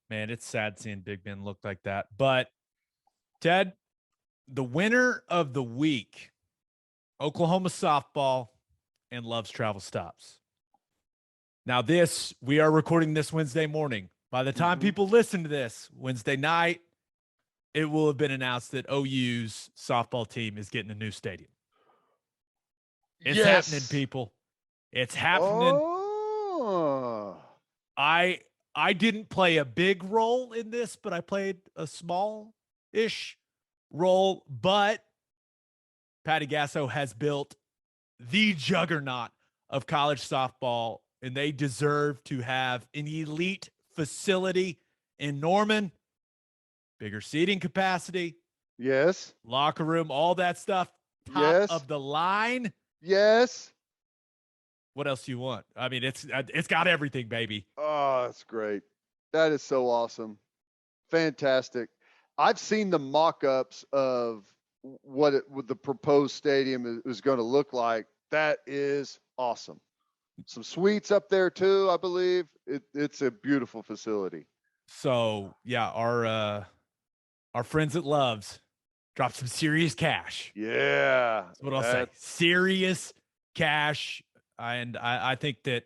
[SPEAKER 1] man. It's sad seeing Big Ben look like that. But Ted, the winner of the week, Oklahoma softball and Love's Travel Stops. Now we are recording this Wednesday morning. By the time people listen to this Wednesday night, it will have been announced that OU's softball team is getting a new stadium. It's happening, people. It's happening.
[SPEAKER 2] Oh.
[SPEAKER 1] I didn't play a big role in this, but I played a small-ish role. But Patty Gasso has built the juggernaut of college softball, and they deserve to have an elite facility in Norman, bigger seating capacity.
[SPEAKER 2] Yes.
[SPEAKER 1] Locker room, all that stuff. Top of the line.
[SPEAKER 2] Yes.
[SPEAKER 1] What else do you want? I mean, it's got everything, baby.
[SPEAKER 2] Oh, that's great. That is so awesome. Fantastic. I've seen the mock-ups of what the proposed stadium is going to look like. That is awesome. Some suites up there too, I believe. It's a beautiful facility.
[SPEAKER 1] So yeah, our friends at Love's dropped some serious cash.
[SPEAKER 2] Yeah.
[SPEAKER 1] That's what I'll say. Serious cash. And I think that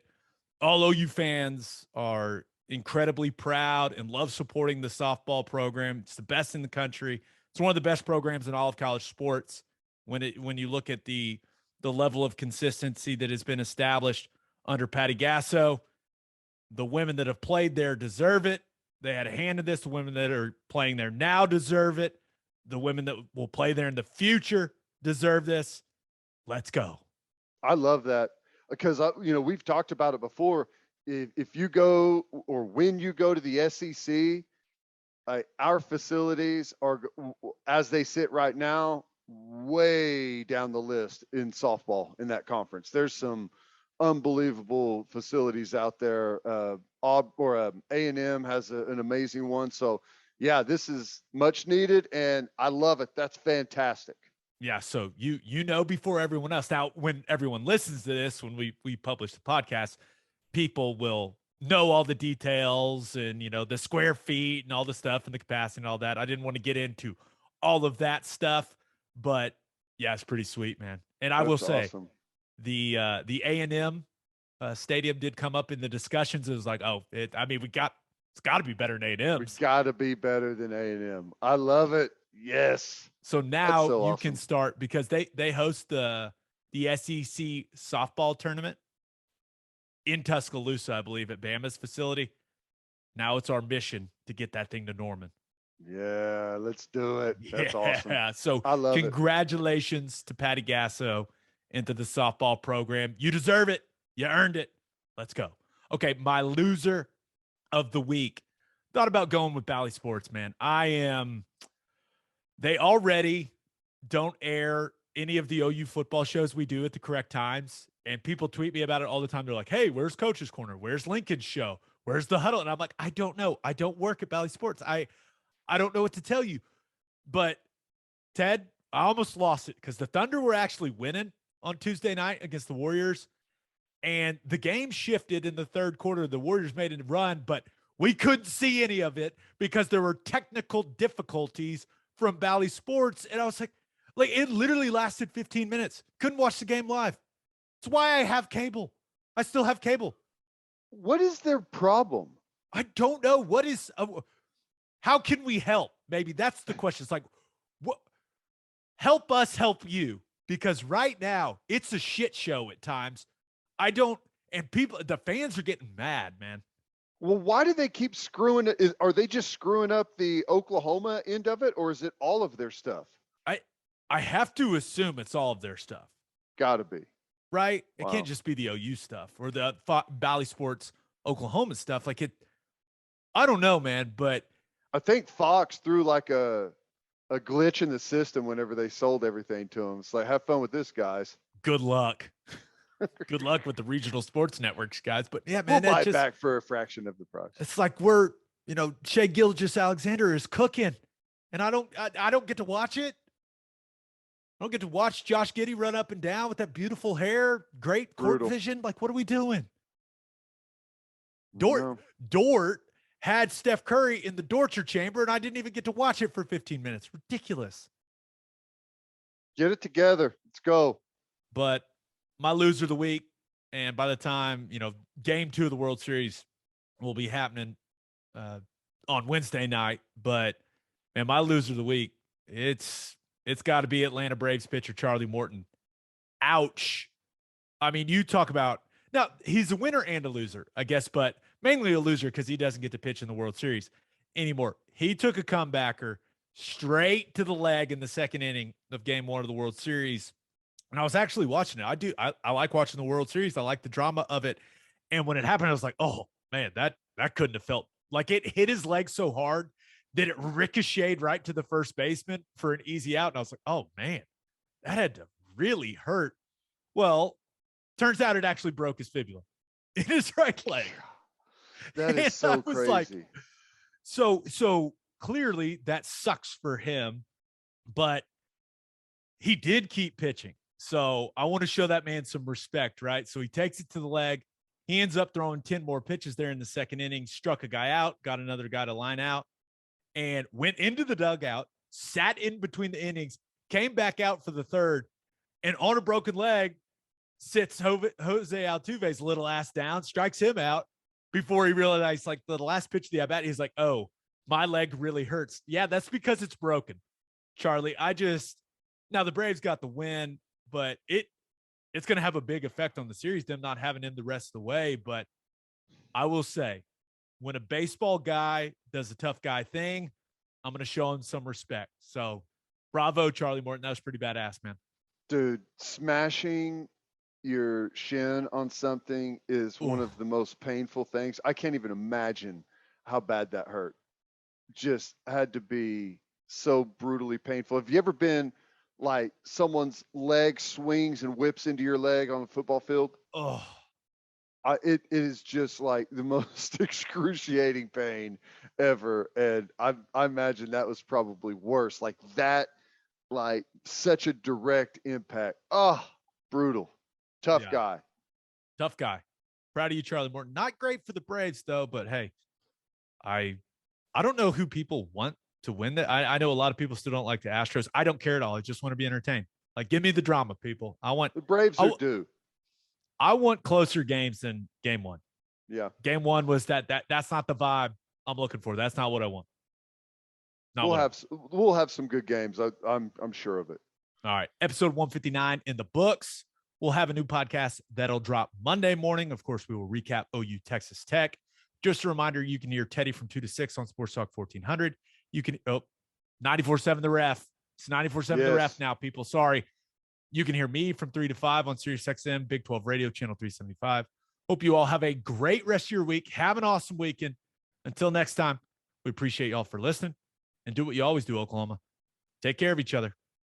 [SPEAKER 1] all OU fans are incredibly proud and love supporting the softball program. It's the best in the country. It's one of the best programs in all of college sports. When you look at the level of consistency that has been established under Patty Gasso, the women that have played there deserve it. They had a hand in this. The women that are playing there now deserve it. The women that will play there in the future deserve this. Let's go.
[SPEAKER 2] I love that because, we've talked about it before. If you go or when you go to the SEC, our facilities are, as they sit right now, way down the list in softball in that conference. There's some unbelievable facilities out there. A&M has an amazing one. So yeah, this is much needed and I love it. That's fantastic.
[SPEAKER 1] Yeah. So before everyone else. Now, when everyone listens to this, when we publish the podcast, people will know all the details and, the square feet and all the stuff and the capacity and all that. I didn't want to get into all of that stuff, but yeah, it's pretty sweet, man. And I will say
[SPEAKER 2] awesome.
[SPEAKER 1] The A&M stadium did come up in the discussions. It was like, it's got to be better than A&M.
[SPEAKER 2] It's got to be better than A&M. I love it. Yes.
[SPEAKER 1] So now
[SPEAKER 2] so
[SPEAKER 1] you
[SPEAKER 2] awesome.
[SPEAKER 1] can start because they host the SEC softball tournament in Tuscaloosa, I believe, at Bama's facility. Now it's our mission to get that thing to Norman.
[SPEAKER 2] Yeah, let's do it. That's awesome.
[SPEAKER 1] Yeah. So
[SPEAKER 2] I love
[SPEAKER 1] congratulations to Patty Gasso into the softball program. You deserve it. You earned it. Let's go. Okay, my loser of the week. Thought about going with Bally Sports, man. They already don't air any of the OU football shows we do at the correct times. And people tweet me about it all the time. They're like, hey, where's Coach's Corner? Where's Lincoln's show? Where's the huddle? And I'm like, I don't know. I don't work at Bally Sports. I don't know what to tell you. But Ted, I almost lost it because the Thunder were actually winning on Tuesday night against the Warriors. And the game shifted in the third quarter. The Warriors made a run, but we couldn't see any of it because there were technical difficulties from Bally Sports. And I was like, it literally lasted 15 minutes. Couldn't watch the game live. That's why I have cable. I still have cable.
[SPEAKER 2] What is their problem?
[SPEAKER 1] I don't know. How can we help? Maybe that's the question. It's like, what? Help us help you. Because right now it's a shit show at times. The fans are getting mad, man.
[SPEAKER 2] Well, why do they keep screwing it? Are they just screwing up the Oklahoma end of it, or is it all of their stuff?
[SPEAKER 1] I have to assume it's all of their stuff.
[SPEAKER 2] Gotta be.
[SPEAKER 1] Right?
[SPEAKER 2] Wow.
[SPEAKER 1] It can't just be the OU stuff or the Bally Sports Oklahoma stuff. I don't know, man, but
[SPEAKER 2] I think Fox threw like a glitch in the system whenever they sold everything to them. It's like, have fun with this, guys.
[SPEAKER 1] Good luck. Good luck with the regional sports networks, guys. But yeah, man,
[SPEAKER 2] we'll buy it back for a fraction of the price.
[SPEAKER 1] It's like Shea Gilgeous-Alexander is cooking, and I don't get to watch it. I don't get to watch Josh Giddey run up and down with that beautiful hair, great court vision. Like, what are we doing? Dort had Steph Curry in the torture chamber, and I didn't even get to watch it for 15 minutes. Ridiculous.
[SPEAKER 2] Get it together. Let's go.
[SPEAKER 1] But my loser of the week, and by the time, game 2 of the World Series will be happening on Wednesday night. But, man, my loser of the week, it's got to be Atlanta Braves pitcher Charlie Morton. Ouch. I mean, you talk about – now, he's a winner and a loser, I guess, but mainly a loser because he doesn't get to pitch in the World Series anymore. He took a comebacker straight to the leg in the second inning of Game 1 of the World Series. And I was actually watching it. I like watching the World Series. I like the drama of it. And when it happened, I was like, oh, man, that couldn't have felt – like it hit his leg so hard that it ricocheted right to the first baseman for an easy out. And I was like, oh, man, that had to really hurt. Well, turns out it actually broke his fibula in his right leg.
[SPEAKER 2] That is so crazy. Like,
[SPEAKER 1] so clearly that sucks for him, but he did keep pitching. So I want to show that man some respect, right? So he takes it to the leg. He ends up throwing 10 more pitches there in the second inning, struck a guy out, got another guy to line out, and went into the dugout, sat in between the innings, came back out for the third, and on a broken leg, sits Jose Altuve's little ass down, strikes him out, before he realized, like, the last pitch of the at-bat, he's like, oh, my leg really hurts. Yeah, that's because it's broken, Charlie. Now the Braves got the win, but it's going to have a big effect on the series, them not having him the rest of the way. But I will say, when a baseball guy does a tough guy thing, I'm going to show him some respect. So bravo, Charlie Morton. That was pretty badass, man.
[SPEAKER 2] Dude, smashing your shin on something is one of the most painful things. I can't even imagine how bad that hurt. Just had to be so brutally painful. Have you ever been like someone's leg swings and whips into your leg on the football field?
[SPEAKER 1] Oh,
[SPEAKER 2] It is just like the most excruciating pain ever. And I imagine that was probably worse. Like that, like such a direct impact. Oh, brutal. Tough guy.
[SPEAKER 1] Tough guy. Proud of you, Charlie Morton. Not great for the Braves, though, but hey, I don't know who people want to win that. I know a lot of people still don't like the Astros. I don't care at all. I just want to be entertained. Like, give me the drama, people.
[SPEAKER 2] The Braves are due.
[SPEAKER 1] I want closer games than game one.
[SPEAKER 2] Yeah.
[SPEAKER 1] Game one was that's not the vibe I'm looking for. That's not what I want.
[SPEAKER 2] We'll have some good games. I'm sure of it.
[SPEAKER 1] All right. Episode 159 in the books. We'll have a new podcast that'll drop Monday morning. Of course, we will recap OU Texas Tech. Just a reminder, you can hear Teddy from 2 to 6 on Sports Talk 1400. You can 94.7 The Ref. It's 94.7 The Ref now, people. Sorry. You can hear me from 3 to 5 on Sirius XM, Big 12 Radio, channel 375. Hope you all have a great rest of your week. Have an awesome weekend. Until next time, we appreciate y'all for listening, and do what you always do, Oklahoma. Take care of each other.